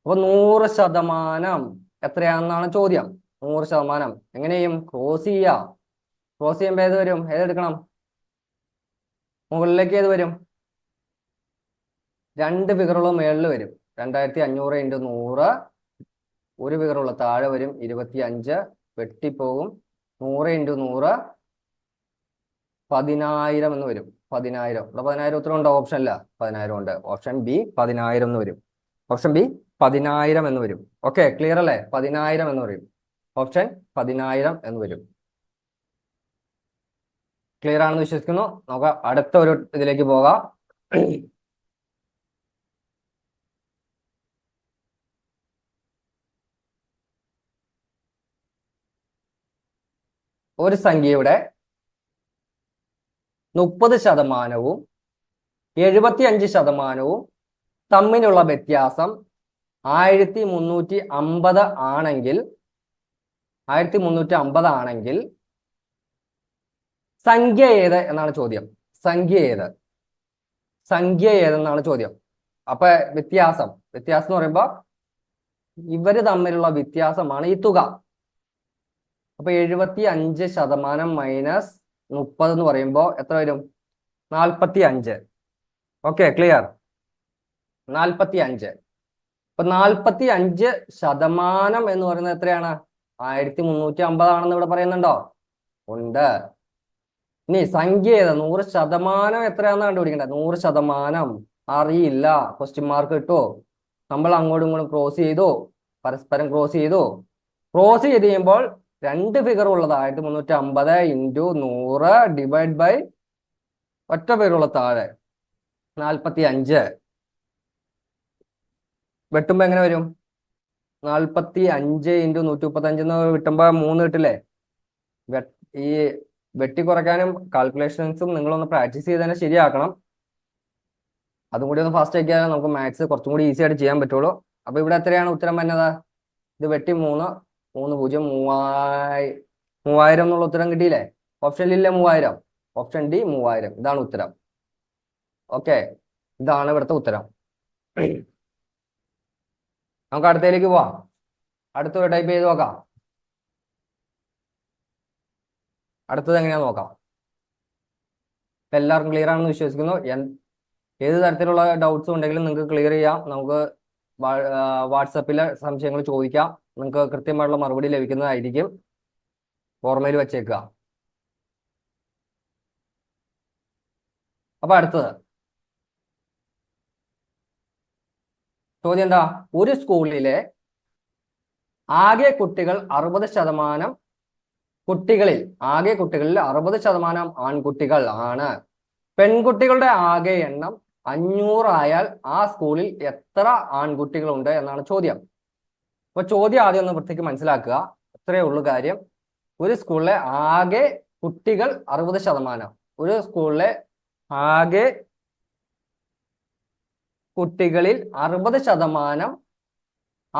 [SPEAKER 1] അപ്പൊ 100% എത്രയാണെന്നാണ് ചോദ്യം. 100% എങ്ങനെയും ക്രോസ് ചെയ്യുക. ക്രോസ് ചെയ്യുമ്പോൾ ഏത് വരും? ഏതെടുക്കണം? മുകളിലേക്ക് ഏത് വരും? 2 ഫിഗറുള്ള മേളിൽ വരും. 2500 × 100. ഒരു ഫിഗറുള്ള താഴെ വരും. 25 വെട്ടിപ്പോകും. 100 × 100 10000 എന്ന് വരും. 10000. ഇവിടെ 10000 ഉത്തരം ഉണ്ടോ? ഓപ്ഷൻ അല്ല, 10000 ഉണ്ട്. ഓപ്ഷൻ ബി 10000 എന്ന് വരും. ഓപ്ഷൻ ബി 10000 എന്ന് വരും. ഓക്കെ, ക്ലിയർ അല്ലേ? 10000 എന്ന് വരും. ഓപ്ഷൻ 10000 എന്ന് വരും. ക്ലിയർ ആണെന്ന് വിശ്വസിക്കുന്നു. നമുക്ക് അടുത്ത ഒരു ഇതിലേക്ക് പോകാം. ഒരു സംഖ്യയുടെ 30% 75% തമ്മിലുള്ള വ്യത്യാസം 1350 ആണെങ്കിൽ 1350 ആണെങ്കിൽ സംഖ്യ ഏത് എന്നാണ് ചോദ്യം. സംഖ്യ ഏതെന്നാണ് ചോദ്യം. അപ്പൊ വ്യത്യാസം എന്ന് പറയുമ്പോ ഇവര് തമ്മിലുള്ള വ്യത്യാസമാണ് ഈ തുക. അപ്പൊ 75% മൈനസ് 30 എന്ന് പറയുമ്പോ എത്ര വരും? 45. Okay, clear? 45. അപ്പൊ 45% എന്ന് പറയുന്നത് എത്രയാണ്? 1350 ആണെന്ന് ഇവിടെ പറയുന്നുണ്ടോ? ഉണ്ട്. ഇനി സംഖ്യ ഏത്? 100% എത്രയാണെന്ന് കണ്ടുപിടിക്കണ്ടേ? 100% അറിയില്ല. ക്വസ്റ്റ്യൻ മാർക്ക് കിട്ടുമോ? നമ്മൾ അങ്ങോട്ടും ഇങ്ങോട്ടും ക്രോസ് ചെയ്തു, പരസ്പരം ക്രോസ് ചെയ്തു. ക്രോസ് ചെയ്ത് കഴിയുമ്പോൾ രണ്ട് ഫിഗർ ഉള്ളത് 1350 ഇൻറ്റു 100 ഡിവൈഡ് ബൈ ഒറ്റ ഫിഗറുള്ള താഴെ 45. വെട്ടുമ്പോ എങ്ങനെ വരും? 45 ഇൻറ്റു 135 എന്ന് വിട്ടുമ്പോ 3 കിട്ടില്ലേ? ഈ വെട്ടി കുറയ്ക്കാനും കാൽക്കുലേഷൻസും നിങ്ങളൊന്ന് പ്രാക്ടീസ് ചെയ്ത് തന്നെ ശരിയാക്കണം. അതും കൂടി ഒന്ന് ഫാസ്റ്റ് ആക്കിയാൽ നമുക്ക് മാത്സ് കുറച്ചും കൂടി ഈസി ആയിട്ട് ചെയ്യാൻ പറ്റുള്ളൂ. അപ്പൊ ഇവിടെ എത്രയാണ് ഉത്തരം വരുന്നത്? ഇത് വെട്ടി 3 3 0 3000 എന്നുള്ള ഉത്തരം കിട്ടിയില്ലേ? ഓപ്ഷനിലില്ല 3000. Option D 3000. ഇതാണ് ഉത്തരം. ഓക്കെ, ഇതാണ് ഇവിടുത്തെ ഉത്തരം. നമുക്ക് അടുത്തതിലേക്ക് പോവാം. അടുത്തൊരു ടൈപ്പ് ചെയ്ത് നോക്കാം. അടുത്തത് എങ്ങനെയാ നോക്കാം. എല്ലാവർക്കും ക്ലിയർ ആണെന്ന് വിശ്വസിക്കുന്നു. ഏത് തരത്തിലുള്ള ഡൗട്ട്സും ഉണ്ടെങ്കിലും നിങ്ങൾക്ക് ക്ലിയർ ചെയ്യാം. നമുക്ക് വാട്സപ്പിലെ സംശയങ്ങൾ ചോദിക്കാം. നിങ്ങൾക്ക് കൃത്യമായിട്ടുള്ള മറുപടി ലഭിക്കുന്നതായിരിക്കും. ഓർമ്മയിൽ വെച്ചേക്കുക. അപ്പൊ അടുത്തത് ചോദ്യം എന്താ? ഒരു സ്കൂളിലെ ആകെ കുട്ടികൾ 60% കുട്ടികളിൽ 60% ആൺകുട്ടികൾ ആണ്. പെൺകുട്ടികളുടെ ആകെ എണ്ണം 500 ആയാൽ ആ സ്കൂളിൽ എത്ര ആൺകുട്ടികളുണ്ട് എന്നാണ് ചോദ്യം. അപ്പൊ ചോദ്യം ആദ്യം ഒന്ന് വൃത്തിക്ക് മനസ്സിലാക്കുക. ഇത്രയേ ഉള്ളൂ കാര്യം. ഒരു സ്കൂളിലെ ആകെ കുട്ടികൾ 60%. ഒരു സ്കൂളിലെ ആകെ കുട്ടികളിൽ 60%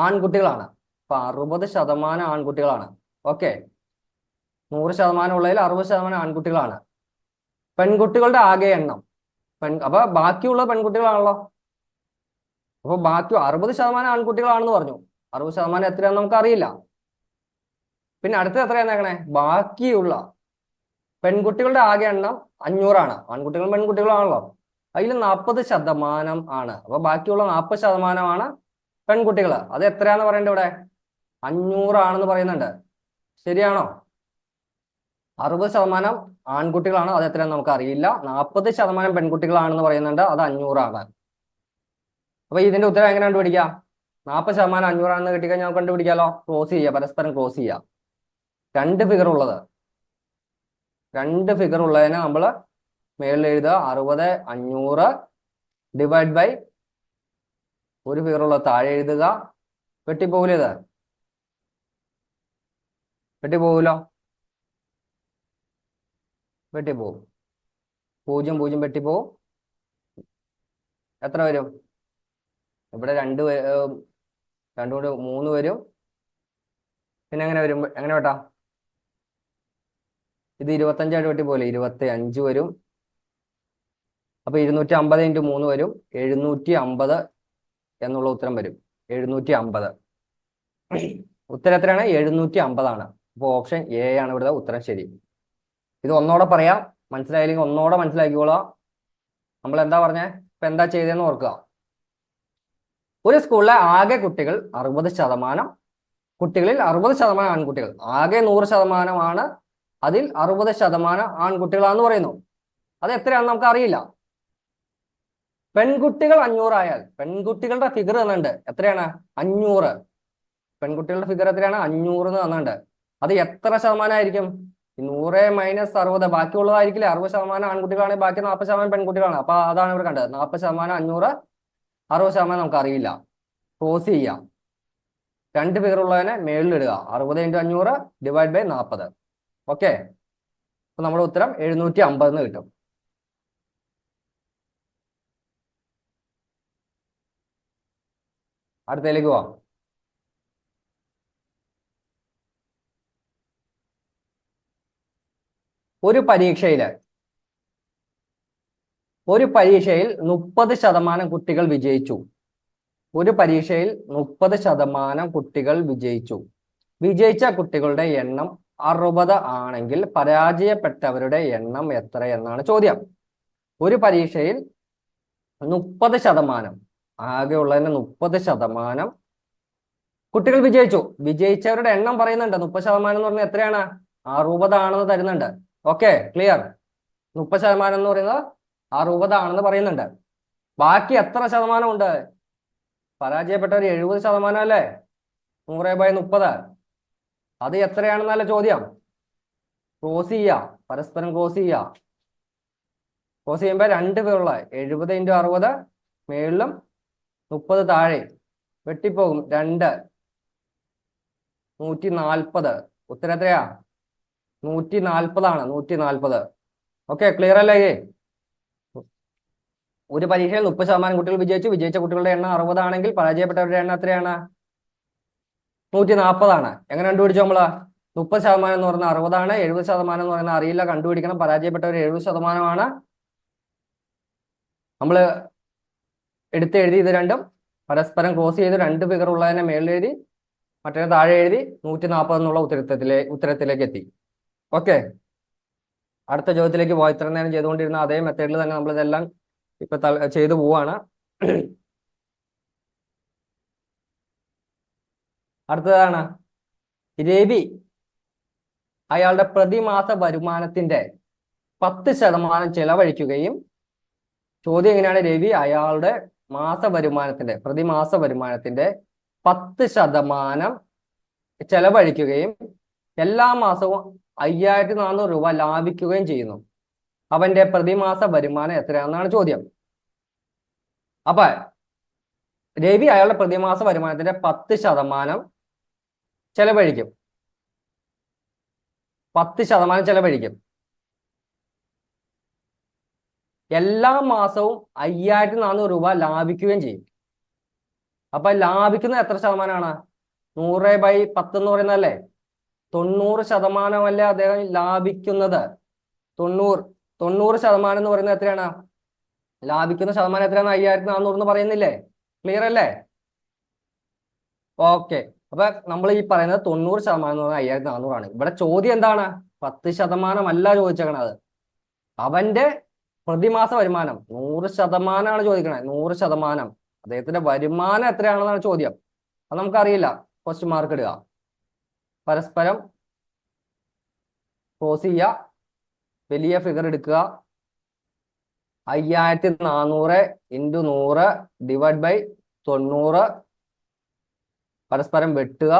[SPEAKER 1] ആൺകുട്ടികളാണ്. അപ്പൊ 60% ആൺകുട്ടികളാണ്. ഓക്കെ, 100% ഉള്ളതിൽ 60% ആൺകുട്ടികളാണ്. പെൺകുട്ടികളുടെ ആകെ എണ്ണം അപ്പൊ ബാക്കിയുള്ള പെൺകുട്ടികളാണല്ലോ. അപ്പൊ ബാക്കി 60% ആൺകുട്ടികളാണെന്ന് പറഞ്ഞു. 60% എത്രയാണെന്ന് നമുക്ക് അറിയില്ല. പിന്നെ അടുത്തത് എത്രയാന്നേക്കണേ? ബാക്കിയുള്ള പെൺകുട്ടികളുടെ ആകെ എണ്ണം 500 ആണ്. ആൺകുട്ടികളും പെൺകുട്ടികളാണല്ലോ. അതിൽ 40% ആണ്. അപ്പൊ ബാക്കിയുള്ള 40% പെൺകുട്ടികൾ. അത് എത്രയാന്ന് പറയണ്ടേ ഇവിടെ? 500 ആണെന്ന് പറയുന്നുണ്ട്. ശരിയാണോ? 60% ആൺകുട്ടികളാണ്. അത് എത്രയാന്ന് നമുക്ക് അറിയില്ല. 40% പെൺകുട്ടികളാണെന്ന് പറയുന്നുണ്ട്. അത് 500 ആണ്. അപ്പൊ ഇതിന്റെ ഉത്തരം എങ്ങനെ കണ്ടുപിടിക്കാം? 40% 500 ആണെന്ന് കിട്ടിക്കഴിഞ്ഞാൽ നമുക്ക് കണ്ടുപിടിക്കാലോ. ക്രോസ് ചെയ്യുക, പരസ്പരം ക്രോസ് ചെയ്യുക. രണ്ട് ഫിഗർ ഉള്ളതിനെ നമ്മൾ മേളിൽ എഴുതുക 60 500 ഡിവൈഡ് ബൈ ഒരു ഫിഗർ ഉള്ള താഴെ എഴുതുക. വെട്ടിപ്പോകില്ല? ഇത് വെട്ടിപ്പോകൂലോ? വെട്ടിപ്പോവും. 0 0 വെട്ടിപ്പോവും. എത്ര വരും? ഇവിടെ 2 കൊണ്ട് 3 വരും. പിന്നെ എങ്ങനെ വരും? എങ്ങനെ വെട്ടാം? ഇത് 25 ആയിട്ട് വെട്ടിപ്പോലെ 25 വരും. അപ്പൊ 250 ഇൻറ്റു 3 വരും. 750 എന്നുള്ള ഉത്തരം വരും. 750. ഉത്തരം എത്രയാണ്? 750 ആണ്. അപ്പോൾ ഓപ്ഷൻ എ ആണ് ഇവിടുത്തെ ഉത്തരം. ശരി. ഇത് ഒന്നോടെ പറയാം, മനസ്സിലായില്ലെങ്കിൽ ഒന്നോടെ മനസ്സിലാക്കിക്കോളാം. നമ്മൾ എന്താ പറഞ്ഞേ? ഇപ്പൊ എന്താ ചെയ്തതെന്ന് ഓർക്കുക. ഒരു സ്കൂളിലെ ആകെ കുട്ടികൾ 60%. കുട്ടികളിൽ 60% ആൺകുട്ടികൾ. ആകെ 100% അതിൽ 60% ആൺകുട്ടികളാണെന്ന് പറയുന്നു. അത് എത്രയാണെന്ന് നമുക്ക് അറിയില്ല. പെൺകുട്ടികൾ 500 ആയാൽ പെൺകുട്ടികളുടെ ഫിഗർ തന്നിട്ടുണ്ട്. എത്രയാണ്? 500. പെൺകുട്ടികളുടെ ഫിഗർ എത്രയാണ്? 500 എന്ന് തന്നിട്ടുണ്ട്. അത് എത്ര ശതമാനമായിരിക്കും? 100 മൈനസ് 60 ബാക്കിയുള്ളതായിരിക്കില്ലേ? 60% ആൺകുട്ടികളാണെങ്കിൽ ബാക്കി 40% പെൺകുട്ടികളാണ്. അപ്പൊ അതാണ് ഇവിടെ കണ്ടത്. 40% 500, 60% നമുക്ക് അറിയില്ല. ക്രോസ് ചെയ്യാം. രണ്ട് ഫിഗർ ഉള്ളതിനെ മേളിൽ ഇടുക. 60 ഇൻറ്റു 500 ഡിവൈഡ് ബൈ 40. ഓക്കെ, അപ്പൊ നമ്മുടെ ഉത്തരം 750 എന്ന് കിട്ടും. അടുത്തതിലേക്ക് പോവാം. ഒരു പരീക്ഷയിൽ 30% കുട്ടികൾ വിജയിച്ചു. ഒരു പരീക്ഷയിൽ 30% കുട്ടികൾ വിജയിച്ചു. വിജയിച്ച കുട്ടികളുടെ എണ്ണം 60 ആണെങ്കിൽ പരാജയപ്പെട്ടവരുടെ എണ്ണം എത്ര എന്നാണ് ചോദ്യം. ഒരു പരീക്ഷയിൽ 30%, ആകെ ഉള്ളതിന് 30% കുട്ടികൾ വിജയിച്ചു. വിജയിച്ചവരുടെ എണ്ണം പറയുന്നുണ്ട്. 30% എന്ന് പറഞ്ഞാൽ എത്രയാണ്? 60 ആണെന്ന് തരുന്നുണ്ട്. Okay, clear. 30% എന്ന് പറയുന്നത് 60 ആണെന്ന് പറയുന്നുണ്ട്. ബാക്കി എത്ര ശതമാനം ഉണ്ട്? പരാജയപ്പെട്ടവർ 70% അല്ലേ? 100/30. അത് എത്രയാണെന്നല്ല ചോദ്യം. ക്രോസ് ചെയ്യുക, പരസ്പരം ക്രോസ് ചെയ്യുക. ക്രോസ് ചെയ്യുമ്പോൾ 2 പേരുള്ള 70 × 60 മേളിലും 30 താഴെ വെട്ടിപ്പോകും. 2 140. ഉത്തരം എത്രയാ? 140 ആണ്. 140. ഓക്കെ, ക്ലിയർ അല്ലേ? ഒരു പരീക്ഷയിൽ 30% കുട്ടികൾ വിജയിച്ചു. വിജയിച്ച കുട്ടികളുടെ എണ്ണം 60 ആണെങ്കിൽ പരാജയപ്പെട്ടവരുടെ എണ്ണം എത്രയാണ്? 140 ആണ്. എങ്ങനെ കണ്ടുപിടിച്ചു നമ്മള്? 30% എന്ന് പറയുന്നത് 60 ആണ്. 70% എന്ന് പറയുന്നത് അറിയില്ല, കണ്ടുപിടിക്കണം. പരാജയപ്പെട്ടവർ 70% ആണ്. നമ്മൾ എഴുതി ഇത് രണ്ടും പരസ്പരം ക്രോസ് ചെയ്ത് 2 ഫിഗർ ഉള്ളതിനെ മേളിൽ എഴുതി മറ്റേ താഴെ എഴുതി 140 എന്നുള്ള ഉത്തരത്തിലേക്ക് എത്തി. ഓക്കെ, അടുത്ത ചോദ്യത്തിലേക്ക് പോയി. ഇത്ര നേരം ചെയ്തുകൊണ്ടിരുന്ന അതേ മെത്തേഡിൽ തന്നെ നമ്മൾ ഇതെല്ലാം ഇപ്പൊ ചെയ്തു പോവാണ്. അടുത്തതാണ് രവി അയാളുടെ പ്രതിമാസ വരുമാനത്തിന്റെ 10% ചെലവഴിക്കുകയും, ചോദ്യം എങ്ങനെയാണ്? രവി അയാളുടെ പ്രതിമാസ വരുമാനത്തിന്റെ 10% ചെലവഴിക്കുകയും എല്ലാ മാസവും 5400 രൂപ ലാഭിക്കുകയും ചെയ്യുന്നു. അവന്റെ പ്രതിമാസ വരുമാനം എത്രയാണെന്നാണ് ചോദ്യം. അപ്പൊ രവി അയാളുടെ പ്രതിമാസ വരുമാനത്തിന്റെ 10% ചെലവഴിക്കും. 10% ചെലവഴിക്കും. എല്ലാ മാസവും 5400 രൂപ ലാഭിക്കുകയും ചെയ്യും. അപ്പൊ ലാഭിക്കുന്നത് എത്ര ശതമാനമാണ്? 100/10 എന്ന് പറയുന്നതല്ലേ? 90% അല്ലേ അദ്ദേഹം ലാഭിക്കുന്നത്? 90% എന്ന് പറയുന്നത് എത്രയാണ്? ലാഭിക്കുന്ന ശതമാനം എത്രയാണ്? 5400 എന്ന് പറയുന്നില്ലേ? ക്ലിയർ അല്ലേ? ഓക്കെ, അപ്പൊ നമ്മൾ ഈ പറയുന്നത് 90% എന്ന് പറഞ്ഞാൽ 5400 ആണ്. ഇവിടെ ചോദ്യം എന്താണ്? 10% അല്ല ചോദിച്ചേക്കണത്. അവന്റെ പ്രതിമാസ വരുമാനം 100% ആണ് ചോദിക്കണേ. 100%. അദ്ദേഹത്തിന്റെ വരുമാനം എത്രയാണെന്നാണ് ചോദ്യം. അത് നമുക്കറിയില്ല. ക്വസ്റ്റ്യൻ മാർക്ക് ഇടുക, പരസ്പരം ക്രോസ് ചെയ്യുക, വലിയ ഫിഗർ എടുക്കുക. 5400 × 100 /90 പരസ്പരം വെട്ടുക.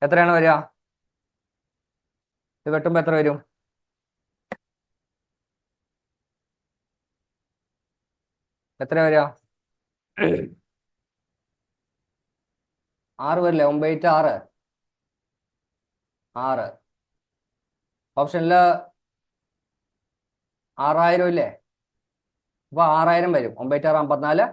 [SPEAKER 1] എത്രയാണ് വരിക? ഇത് വെട്ടുമ്പോ എത്ര വരും? എത്ര വരിക? 6 വരില്ലേ? 9 × 6 6. ഓപ്ഷനില് 6000 ഇല്ലേ? അപ്പൊ 6000 വരും. 9 × 6 54.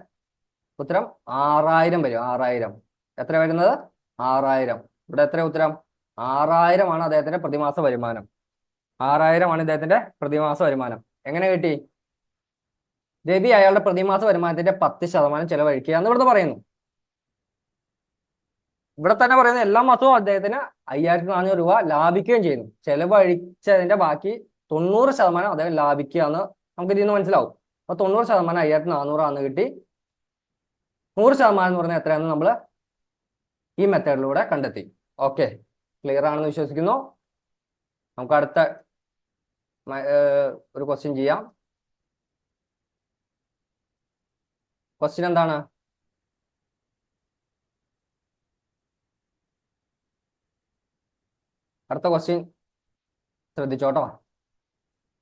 [SPEAKER 1] ഉത്തരം 6000 വരും. 6000. എത്ര വരുന്നത്? 6000. ഇവിടെ എത്ര ഉത്തരം? 6000 ആണ് അദ്ദേഹത്തിന്റെ പ്രതിമാസ വരുമാനം. 6000 ആണ് ഇദ്ദേഹത്തിന്റെ പ്രതിമാസ വരുമാനം. എങ്ങനെ കിട്ടി? രവി അയാളുടെ പ്രതിമാസ വരുമാനത്തിന്റെ 10% ചെലവഴിക്കുക എന്ന് ഇവിടുന്ന് പറയുന്നു. ഇവിടെ തന്നെ പറയുന്നത് എല്ലാ മാസവും അദ്ദേഹത്തിന് 5400 രൂപ ലാഭിക്കുകയും ചെയ്യുന്നു. ചെലവഴിച്ചതിന്റെ ബാക്കി 90% അദ്ദേഹം ലാഭിക്കുക എന്ന് നമുക്ക് ഇതിൽ നിന്ന് മനസ്സിലാവും. അപ്പൊ 90% 5400 ആണെന്ന് കിട്ടി. 100% എന്ന് പറഞ്ഞാൽ എത്രയാണെന്ന് നമ്മൾ ഈ മെത്തേഡിലൂടെ കണ്ടെത്തി. ഓക്കെ, ക്ലിയർ ആണെന്ന് വിശ്വസിക്കുന്നു. നമുക്ക് അടുത്ത ഒരു ക്വസ്റ്റ്യൻ ചെയ്യാം. ക്വസ്റ്റ്യൻ എന്താണ്? അടുത്ത ക്വസ്റ്റ്യൻ ശ്രദ്ധിച്ചോട്ടോ.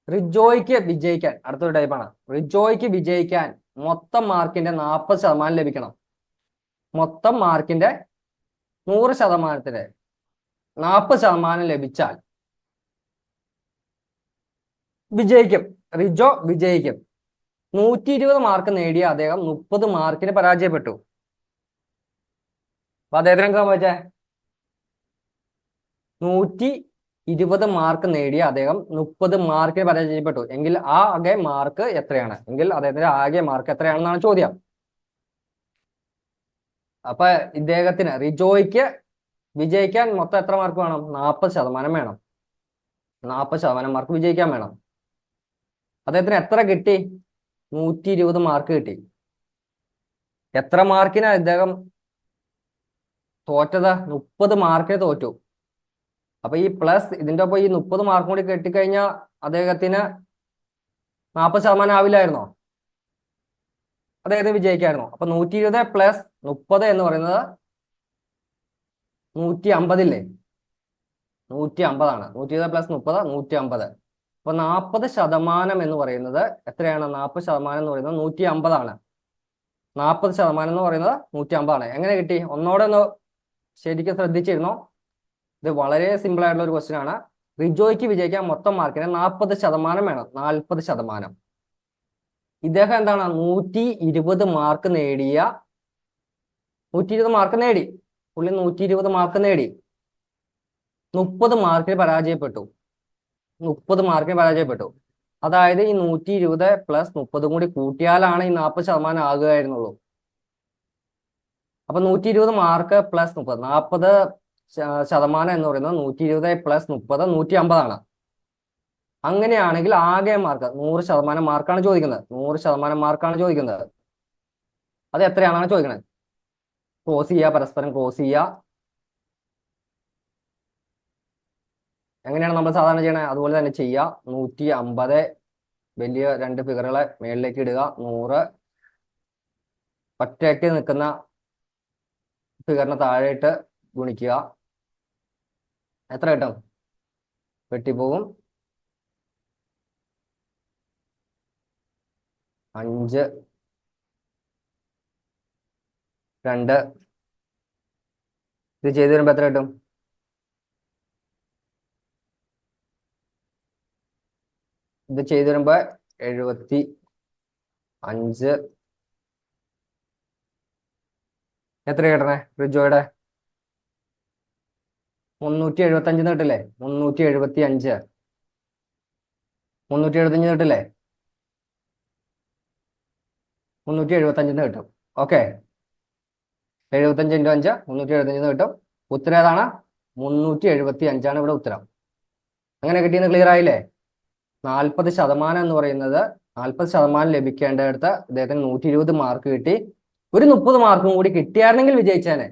[SPEAKER 1] റിജോയ്ക്ക് വിജയിക്കാൻ, അടുത്തൊരു ടൈപ്പാണ്. റിജോയ്ക്ക് വിജയിക്കാൻ മൊത്തം മാർക്കിന്റെ 40% ലഭിക്കണം. മൊത്തം മാർക്കിന്റെ 100%ത്തിന്റെ 40% ലഭിച്ചാൽ വിജയിക്കും. റിജോ വിജയിക്കും. 120 മാർക്ക് നേടിയ അദ്ദേഹം 30 മാർക്കിന് പരാജയപ്പെട്ടു. അപ്പൊ അദ്ദേഹത്തിന് എന്താ വെച്ചേ? 20 മാർക്ക് നേടിയ അദ്ദേഹം 30 മാർക്കിന് പരാജയപ്പെട്ടു എങ്കിൽ ആ ആകെ മാർക്ക് എത്രയാണ്? എങ്കിൽ അദ്ദേഹത്തിന്റെ ആകെ മാർക്ക് എത്രയാണെന്നാണ് ചോദ്യം. അപ്പൊ ഇദ്ദേഹത്തിന് റിജോയ്ക്ക് വിജയിക്കാൻ മൊത്തം എത്ര മാർക്ക് വേണം? 40% വേണം. 40% മാർക്ക് വിജയിക്കാൻ വേണം. അദ്ദേഹത്തിന് എത്ര കിട്ടി? 120 മാർക്ക് കിട്ടി. എത്ര മാർക്കിനാ ഇദ്ദേഹം തോറ്റത്? 30 മാർക്കിന് തോറ്റു. അപ്പൊ ഈ പ്ലസ് ഇതിന്റെ ഒപ്പം ഈ 30 മാർക്കും കൂടി കെട്ടിക്കഴിഞ്ഞാൽ അദ്ദേഹത്തിന് 40% ആവില്ലായിരുന്നോ? അദ്ദേഹത്തിന് വിജയിക്കായിരുന്നോ? അപ്പൊ 120 പ്ലസ് 30 എന്ന് പറയുന്നത് 150 ഇല്ലേ? 150 120 പ്ലസ് 30 150. അപ്പൊ 40% എന്ന് പറയുന്നത് എത്രയാണ്? 40% എന്ന് പറയുന്നത് 150. 40% എന്ന് പറയുന്നത് 150. എങ്ങനെ കിട്ടി? ഒന്നോടെ ഒന്ന് ശരിക്കും ശ്രദ്ധിച്ചിരുന്നോ? ഇത് വളരെ സിമ്പിൾ ആയിട്ടുള്ള ഒരു ക്വസ്റ്റ്യൻ ആണ്. റിജോയ്ക്ക് വിജയിക്കാൻ മൊത്തം മാർക്കിന് 40% വേണം. 40%. ഇദ്ദേഹം എന്താണ്? 120 മാർക്ക് നേടിയ 120 മാർക്ക് നേടി. പുള്ളി 120 മാർക്ക് നേടി. 30 മാർക്കിന് പരാജയപ്പെട്ടു. 30 മാർക്കിന് പരാജയപ്പെട്ടു. അതായത് ഈ 120 പ്ലസ് 30 കൂടി കൂട്ടിയാലാണ് ഈ 40% ആകുകയായിരുന്നുള്ളൂ. അപ്പൊ 120 മാർക്ക് പ്ലസ് 30 40% എന്ന് പറയുന്നത് 120 പ്ലസ് 30 150. അങ്ങനെയാണെങ്കിൽ ആകെ മാർക്ക് 100% മാർക്കാണ് ചോദിക്കുന്നത്. 100% മാർക്കാണ് ചോദിക്കുന്നത്. അത് എത്രയാണെന്നാണ് ചോദിക്കുന്നത്. ക്രോസ് ചെയ്യുക, പരസ്പരം ക്രോസ് ചെയ്യുക. എങ്ങനെയാണ് നമ്മൾ സാധാരണ ചെയ്യണത്? അതുപോലെ തന്നെ ചെയ്യുക. 150 വലിയ 2 ഫിഗറുകളെ മേളിലേക്ക് ഇടുക. 100 ഒറ്റയ്ക്ക് നിൽക്കുന്ന ഫിഗറിന് താഴെയിട്ട് ഗുണിക്കുക. എത്ര കിട്ടും? വെട്ടിപ്പോകും. 5 2. ഇത് ചെയ്തു വരുമ്പോ എത്ര കിട്ടും? ഇത് ചെയ്തു വരുമ്പോ 75. എത്ര കിട്ടണേ റിജോയുടെ? 375 കിട്ടില്ലേ? 375 കിട്ടില്ലേ? 375 കിട്ടും. ഓക്കെ, 75 × 5 375 കിട്ടും. ഉത്തരം ഏതാണ്? 375 ഇവിടെ ഉത്തരം. അങ്ങനെ കിട്ടിയെന്ന് ക്ലിയർ ആയില്ലേ? 40% എന്ന് പറയുന്നത് 40% ലഭിക്കേണ്ടടുത്ത് അദ്ദേഹത്തിന് 120 മാർക്ക് കിട്ടി. ഒരു 30 മാർക്കും കൂടി കിട്ടിയായിരുന്നെങ്കിൽ വിജയിച്ചേനെ.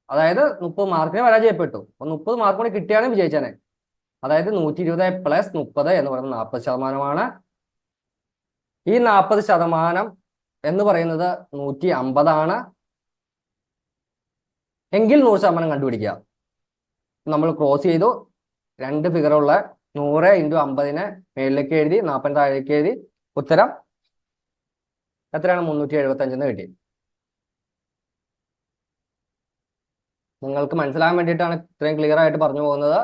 [SPEAKER 1] അതായത് 30 മാർക്കിന് പരാജയപ്പെട്ടു. അപ്പൊ 30 മാർക്ക് കൂടി കിട്ടിയാണെങ്കിൽ വിജയിച്ചേനെ. അതായത് 120 പ്ലസ് 30 എന്ന് പറയുന്നത് 40%. ഈ 40% എന്ന് പറയുന്നത് 150 എങ്കിൽ 100% കണ്ടുപിടിക്കുക. നമ്മൾ ക്രോസ് ചെയ്തു. 2 ഫിഗറുള്ള 100 × 50 മേളിലേക്ക് എഴുതി, 40 താഴേക്ക് എഴുതി. ഉത്തരം എത്രയാണ്? 375 കിട്ടി. നിങ്ങൾക്ക് മനസ്സിലാകാൻ വേണ്ടിയിട്ടാണ് ഇത്രയും ക്ലിയർ ആയിട്ട് പറഞ്ഞു പോകുന്നത്.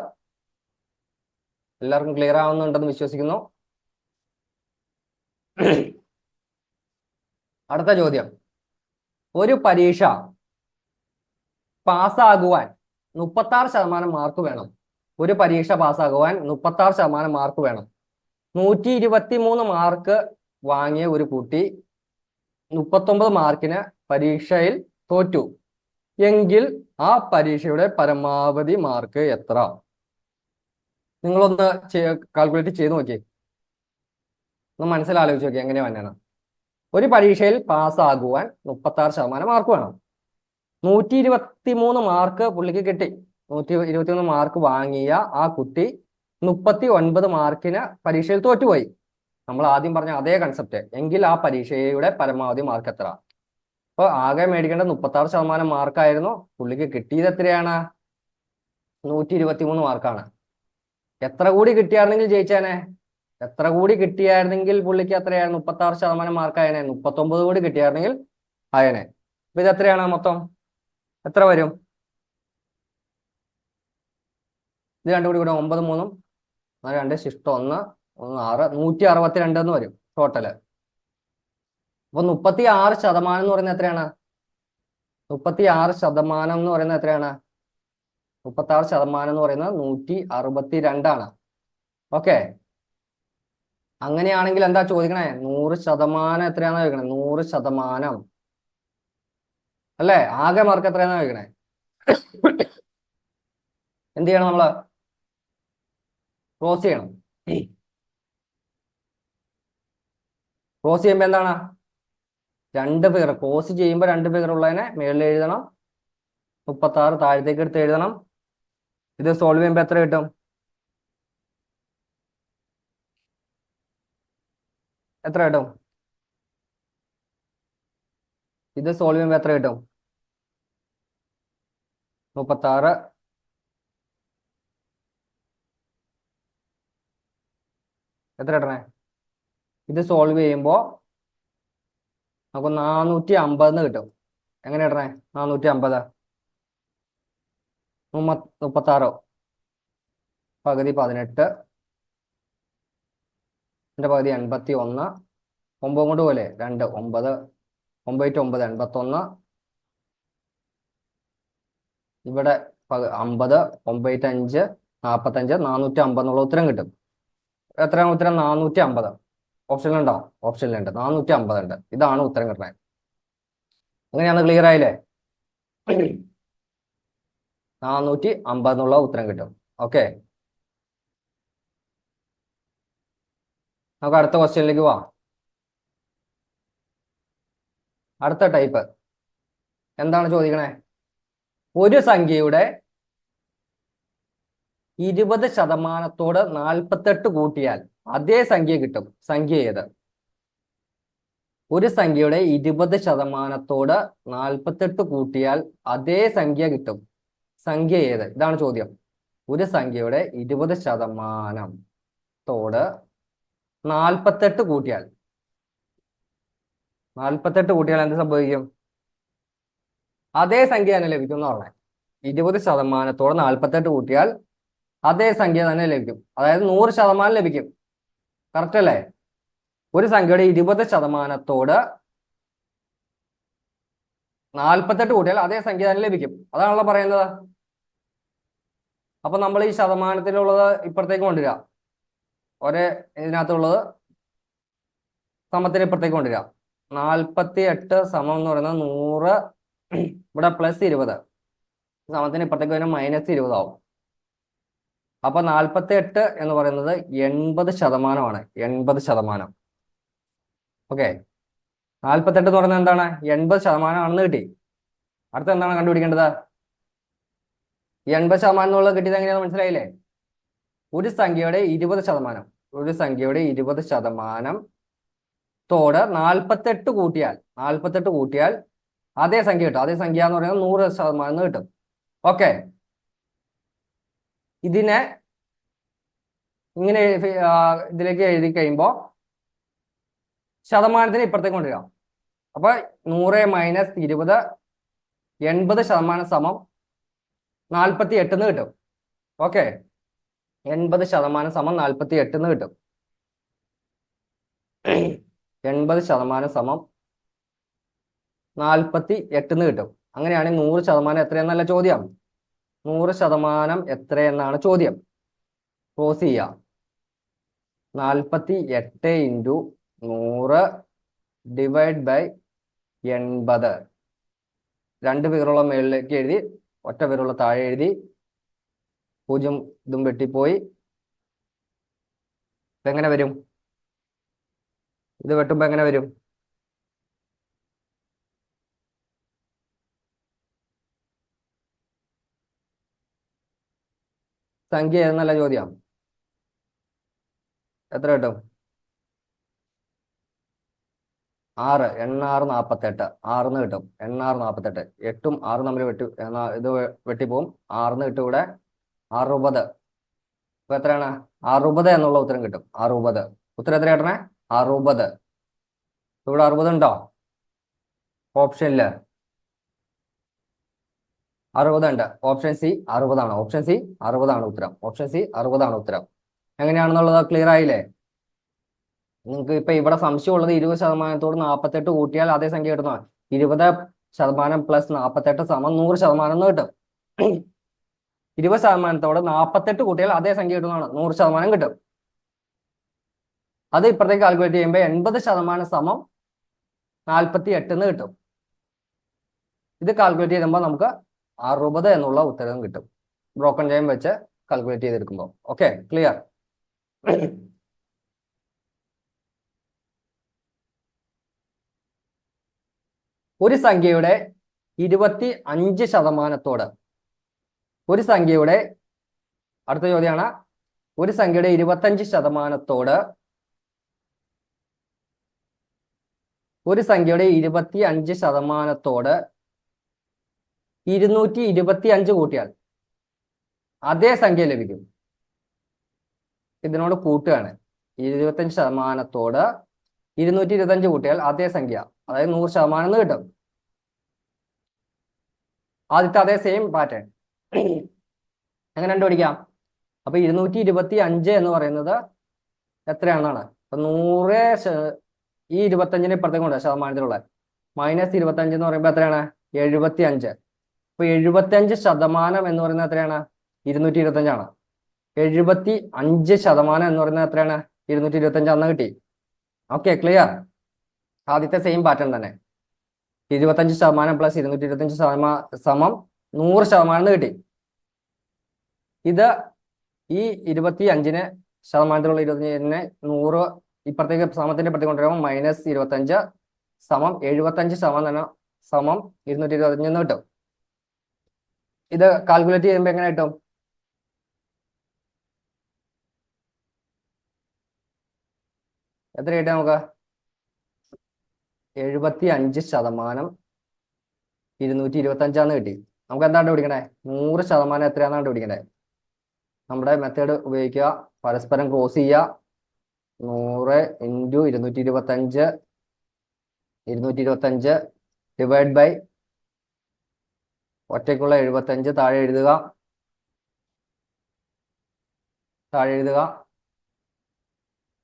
[SPEAKER 1] എല്ലാവർക്കും ക്ലിയർ ആവുന്നുണ്ടെന്ന് വിശ്വസിക്കുന്നു. അടുത്ത ചോദ്യം. ഒരു പരീക്ഷ പാസ്സാകുവാൻ 36% മാർക്ക് വേണം. ഒരു പരീക്ഷ പാസ്സാകുവാൻ 36% മാർക്ക് വേണം. 123 മാർക്ക് വാങ്ങിയ ഒരു കുട്ടി 39 മാർക്കിന് പരീക്ഷയിൽ തോറ്റു എങ്കിൽ ആ പരീക്ഷയുടെ പരമാവധി മാർക്ക് എത്ര? നിങ്ങളൊന്ന് കാൽക്കുലേറ്റ് ചെയ്ത് നോക്കിയേ. ഒന്ന് മനസ്സിലാലോചിച്ച് നോക്കിയേ എങ്ങനെയാ വന്നേണം. ഒരു പരീക്ഷയിൽ പാസ്സാകുവാൻ 36% മാർക്ക് വേണം. 123 മാർക്ക് പുള്ളിക്ക് കിട്ടി. 123 മാർക്ക് വാങ്ങിയ ആ കുട്ടി 39 മാർക്കിന് പരീക്ഷയിൽ തോറ്റുപോയി. നമ്മൾ ആദ്യം പറഞ്ഞ അതേ കൺസെപ്റ്റ്. എങ്കിൽ ആ പരീക്ഷയുടെ പരമാവധി മാർക്ക് എത്ര? അപ്പൊ ആകെ മേടിക്കേണ്ട 36% മാർക്കായിരുന്നു. പുള്ളിക്ക് കിട്ടിയത് എത്രയാണ്? 123 മാർക്കാണ്. എത്ര കൂടി കിട്ടിയായിരുന്നെങ്കിൽ ജയിച്ചേനെ? എത്ര കൂടി കിട്ടിയായിരുന്നെങ്കിൽ പുള്ളിക്ക് എത്രയായിരുന്നു? 36% മാർക്കായനെ. 39 കൂടി കിട്ടിയായിരുന്നെങ്കിൽ ആയനെ. അപ്പൊ ഇത് എത്രയാണ് മൊത്തം? എത്ര വരും? ഇത് 2 കൂടി 9 3 2 ശിഷ്ടം 1 6 162 എന്ന് വരും ടോട്ടല്. അപ്പൊ 36% എന്ന് പറയുന്നത് എത്രയാണ്? 36% എന്ന് പറയുന്നത് എത്രയാണ്? 36% എന്ന് പറയുന്നത് 162ആണ്. ഓക്കെ, അങ്ങനെയാണെങ്കിൽ എന്താ ചോദിക്കണേ? 100% എത്രയാണെന്ന് ചോദിക്കണേ? 100%. അല്ലേ? ആകെ മാർക്ക് എത്രയാണെന്ന് ചോദിക്കണേ? എന്ത് ചെയ്യണം നമ്മള്? ക്രോസ് ചെയ്യണം. ക്രോസ് ചെയ്യുമ്പോൾ എന്താണ്? 2 ഫിഗർ ക്രോസ് ചെയ്യുമ്പോൾ 2 ഫിഗർ ഉള്ളതിനെ മേളിൽ എഴുതണം, 36 താഴത്തേക്ക് എടുത്ത് എഴുതണം. ഇത് സോൾവ് ചെയ്യുമ്പോൾ എത്ര കിട്ടും? എത്ര കിട്ടും? ഇത് സോൾവ് ചെയ്യുമ്പോൾ എത്ര കിട്ടും? 36 എത്ര കിട്ടണേ? ഇത് സോൾവ് ചെയ്യുമ്പോൾ നമുക്ക് 450 കിട്ടും. എങ്ങനെ ഇടണേ? 450 36 പകുതി 18 പകുതി 81, 9 കൊണ്ട് പോലെ 2 9 9 to 9 81, ഇവിടെ 50 9 5 45 450 എന്നുള്ള ഉത്തരം കിട്ടും. എത്രയാണ് ഉത്തരം? 450. ഓപ്ഷനിലുണ്ടോ? ഓപ്ഷനിലുണ്ട്, 450 ഉണ്ട്. ഇതാണ് ഉത്തരം കിട്ടണേ. അങ്ങനെയാണ്, ക്ലിയർ ആയില്ലേ? 450 എന്നുള്ള ഉത്തരം കിട്ടും. ഓക്കെ, നമുക്ക് അടുത്ത ക്വസ്റ്റ്യനിലേക്ക് പോവാം. അടുത്ത ടൈപ്പ് എന്താണ് ചോദിക്കണേ? ഒരു സംഖ്യയുടെ 20% 48 കൂട്ടിയാൽ അതേ സംഖ്യ കിട്ടും. സംഖ്യ ഏത്? ഒരു സംഖ്യയുടെ 20% 48 കൂട്ടിയാൽ അതേ സംഖ്യ കിട്ടും. സംഖ്യ ഏത്? ഇതാണ് ചോദ്യം. ഒരു സംഖ്യയുടെ 20% 48 കൂട്ടിയാൽ 48 കൂട്ടിയാൽ എന്ത് സംഭവിക്കും? അതേ സംഖ്യ തന്നെ ലഭിക്കും എന്ന് പറഞ്ഞേ. 20% 48 കൂട്ടിയാൽ അതേ സംഖ്യ തന്നെ ലഭിക്കും. അതായത് 100% ലഭിക്കും. കറക്റ്റ് അല്ലേ? ഒരു സംഖ്യയുടെ 20% 48 കൂട്ടിയാൽ അതേ സംഖ്യ തന്നെ ലഭിക്കും. അതാണല്ലോ പറയുന്നത്. അപ്പൊ നമ്മൾ ഈ ശതമാനത്തിലുള്ളത് ഇപ്പുറത്തേക്ക് കൊണ്ടുവരിക, ഒരേ ഇതിനകത്തുള്ളത് സമത്തിന് ഇപ്പുറത്തേക്ക് കൊണ്ടുവരിക. 48 സമം എന്ന് പറയുന്നത് 100, ഇവിടെ +20, സമത്തിന് ഇപ്പുറത്തേക്ക് വരുമ്പോൾ -20 ആവും. അപ്പൊ 48 എന്ന് പറയുന്നത് 80%. 80%. ഓക്കെ, 48 എന്ന് പറയുന്നത് എന്താണ്? 80% ആണെന്ന് കിട്ടി. അടുത്ത എന്താണ് കണ്ടുപിടിക്കേണ്ടത്? 80% എന്നുള്ളത് കിട്ടിയത് എങ്ങനെയാണെന്ന് മനസ്സിലായില്ലേ? ഒരു സംഖ്യയുടെ 20%, ഒരു സംഖ്യയുടെ 20% 48 കൂട്ടിയാൽ 48 കൂട്ടിയാൽ അതേ സംഖ്യ കിട്ടും. അതേ സംഖ്യ എന്ന് പറയുന്നത് 100% കിട്ടും. ഓക്കെ, ഇതിനെ ഇങ്ങനെ ഇതിലേക്ക് എഴുതി കഴിയുമ്പോൾ ശതമാനത്തിന് ഇപ്പുറത്തേക്ക് കൊണ്ടുവരാം. അപ്പൊ 100 - 20 80% സമം 48 എന്ന് കിട്ടും. ഓക്കെ, 80% സമം 48 എന്ന് കിട്ടും. 80% സമം 48 എന്ന് കിട്ടും. അങ്ങനെയാണെങ്കിൽ 100% എത്രയെന്നല്ല ചോദ്യം. 100% എത്രയെന്നാണ് ചോദ്യം. ക്രോസ് ചെയ്യാം. 48 × 100 ഡിവൈഡ് ബൈ 80. 2 ഫിഗറുള്ള മേളിലേക്ക് എഴുതി, ഒറ്റ ഫിഗറുള്ള താഴെ എഴുതി, 0 ഇതും വെട്ടിപ്പോയി. എങ്ങനെ വരും? ഇത് വെട്ടുമ്പോ എങ്ങനെ വരും? സംഖ്യ ഏതെന്നല്ല ചോദ്യം. എത്ര കിട്ടും? 6 8 6 48. 6 കിട്ടും. 8 6 48. 8ഉം 6ഉം തമ്മിൽ ഇത് വെട്ടിപ്പോവും. 6 കിട്ടും. ഇവിടെ 60. ഇപ്പൊ എത്രയാണ്? 60 എന്നുള്ള ഉത്തരം കിട്ടും. 60. ഉത്തരം എത്ര കിട്ടണേ? 60. ഇവിടെ 60 ഉണ്ടോ? ഓപ്ഷനില് 60 ഉണ്ട്. ഓപ്ഷൻ സി 60 ആണ്. ഓപ്ഷൻ സി 60 ആണ് ഉത്തരം. ഓപ്ഷൻ സി 60 ആണ് ഉത്തരം. എങ്ങനെയാണെന്നുള്ളത് ക്ലിയർ ആയില്ലേ? നിങ്ങൾക്ക് ഇപ്പൊ ഇവിടെ സംശയമുള്ളത് 20% 48 കൂട്ടിയാൽ അതേ സംഖ്യ കിട്ടുന്ന 20% + 48 = 100% എന്ന് കിട്ടും. 20% 48 കൂട്ടിയാൽ അതേ സംഖ്യ കിട്ടുന്നതാണ്, 100% കിട്ടും. അത് ഇപ്പുറത്തേക്ക് കാൽക്കുലേറ്റ് ചെയ്യുമ്പോൾ 80% സമം 48 എന്ന് കിട്ടും. ഇത് കാൽക്കുലേറ്റ് ചെയ്യുമ്പോൾ നമുക്ക് 60 എന്നുള്ള ഉത്തരം കിട്ടും, ബ്രോക്കൺ ചെയിൻ വെച്ച് കാൽക്കുലേറ്റ് ചെയ്തെടുക്കുമ്പോൾ. Okay, clear? ഒരു സംഖ്യയുടെ 25% ഒരു സംഖ്യയുടെ അടുത്ത ചോദ്യമാണ്, ഒരു സംഖ്യയുടെ 25% ഒരു സംഖ്യയുടെ 25% 225 കൂട്ടിയാൽ അതേ സംഖ്യ ലഭിക്കും. ഇതിനോട് കൂട്ടുകയാണ്. 25% 225 കൂട്ടിയാൽ അതേ സംഖ്യ, അതായത് 100% എന്ന് കിട്ടും. ആദ്യത്തെ അതേ സെയിം പാറ്റേൺ എങ്ങനെ കണ്ടുപിടിക്കാം? അപ്പൊ 225 എന്ന് പറയുന്നത് എത്രയാണെന്നാണ്. അപ്പൊ 100 ഈ 25 ഇപ്പുറത്തേക്ക് കൊണ്ട് ശതമാനത്തിലുള്ള -25 എന്ന് പറയുമ്പോൾ എത്രയാണ്? 75. അപ്പൊ 75% എന്ന് പറയുന്നത് എത്രയാണ്? 225 ആണ്. 75% എന്ന് പറയുന്നത് എത്രയാണ്? 225 അന്ന് കിട്ടി. Okay, clear? ആദ്യത്തെ സെയിം പാറ്റേൺ തന്നെ. 25% + 225 സമം 100% കിട്ടി. ഇത് ഈ 25-നെ ശതമാനത്തിലുള്ള 25-നെ 100 ഇപ്പുറത്തേക്ക് സമത്തിന്റെ ഇപ്പുറത്തേക്ക് കൊണ്ടുവരുമ്പോൾ -25 സമം 75% സമം 225 എന്ന് കിട്ടും. ഇത് കാൽക്കുലേറ്റ് ചെയ്യുമ്പോൾ എങ്ങനെ കിട്ടും? എത്ര കിട്ടും നമുക്ക്? 75% 225 കിട്ടി. നമുക്ക് എന്താണ് കണ്ടുപിടിക്കണേ? 100% എത്രയാണെന്ന് കണ്ടുപിടിക്കണേ. നമ്മുടെ മെത്തേഡ് ഉപയോഗിക്കുക, പരസ്പരം ക്രോസ് ചെയ്യുക. 100 × 225 225 ഡിവൈഡ് ബൈ ഒറ്റയ്ക്കുള്ള 75 താഴെ എഴുതുക.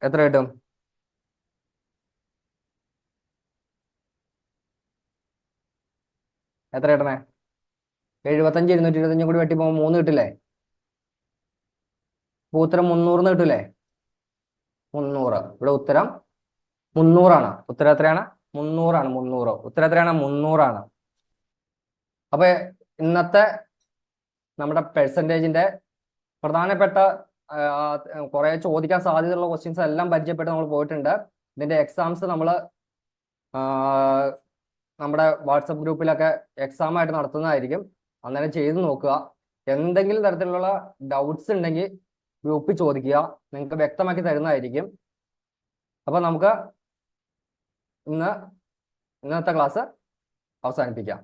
[SPEAKER 1] എത്ര കിട്ടും? എത്ര കിട്ടണേ? 75 225 കൂടി വെട്ടി പോകുമ്പോൾ 3 കിട്ടില്ലേ? ഉത്തരം 300 കിട്ടില്ലേ? 300. ഇവിടെ ഉത്തരം 300 ആണ്. ഉത്തരം എത്രയാണ്? 300 ആണ്. 300. ഉത്തരം എത്രയാണ്? 300 ആണ്. അപ്പൊ ഇന്നത്തെ നമ്മുടെ പെർസെൻറ്റേജിന്റെ പ്രധാനപ്പെട്ട കുറെ ചോദിക്കാൻ സാധ്യതയുള്ള ക്വസ്റ്റ്യൻസ് എല്ലാം പരിചയപ്പെട്ട് നമ്മൾ പോയിട്ടുണ്ട്. ഇതിന്റെ എക്സാംസ് നമ്മൾ നമ്മുടെ വാട്സപ്പ് ഗ്രൂപ്പിലൊക്കെ എക്സാം ആയിട്ട് നടത്തുന്നതായിരിക്കും. അന്നേരം ചെയ്ത് നോക്കുക. എന്തെങ്കിലും തരത്തിലുള്ള ഡൗട്ട്സ് ഉണ്ടെങ്കിൽ ഗ്രൂപ്പിൽ ചോദിക്കുക, നിങ്ങൾക്ക് വ്യക്തമാക്കി തരുന്നതായിരിക്കും. അപ്പൊ നമുക്ക് ഇന്നത്തെ ക്ലാസ് അവസാനിപ്പിക്കാം.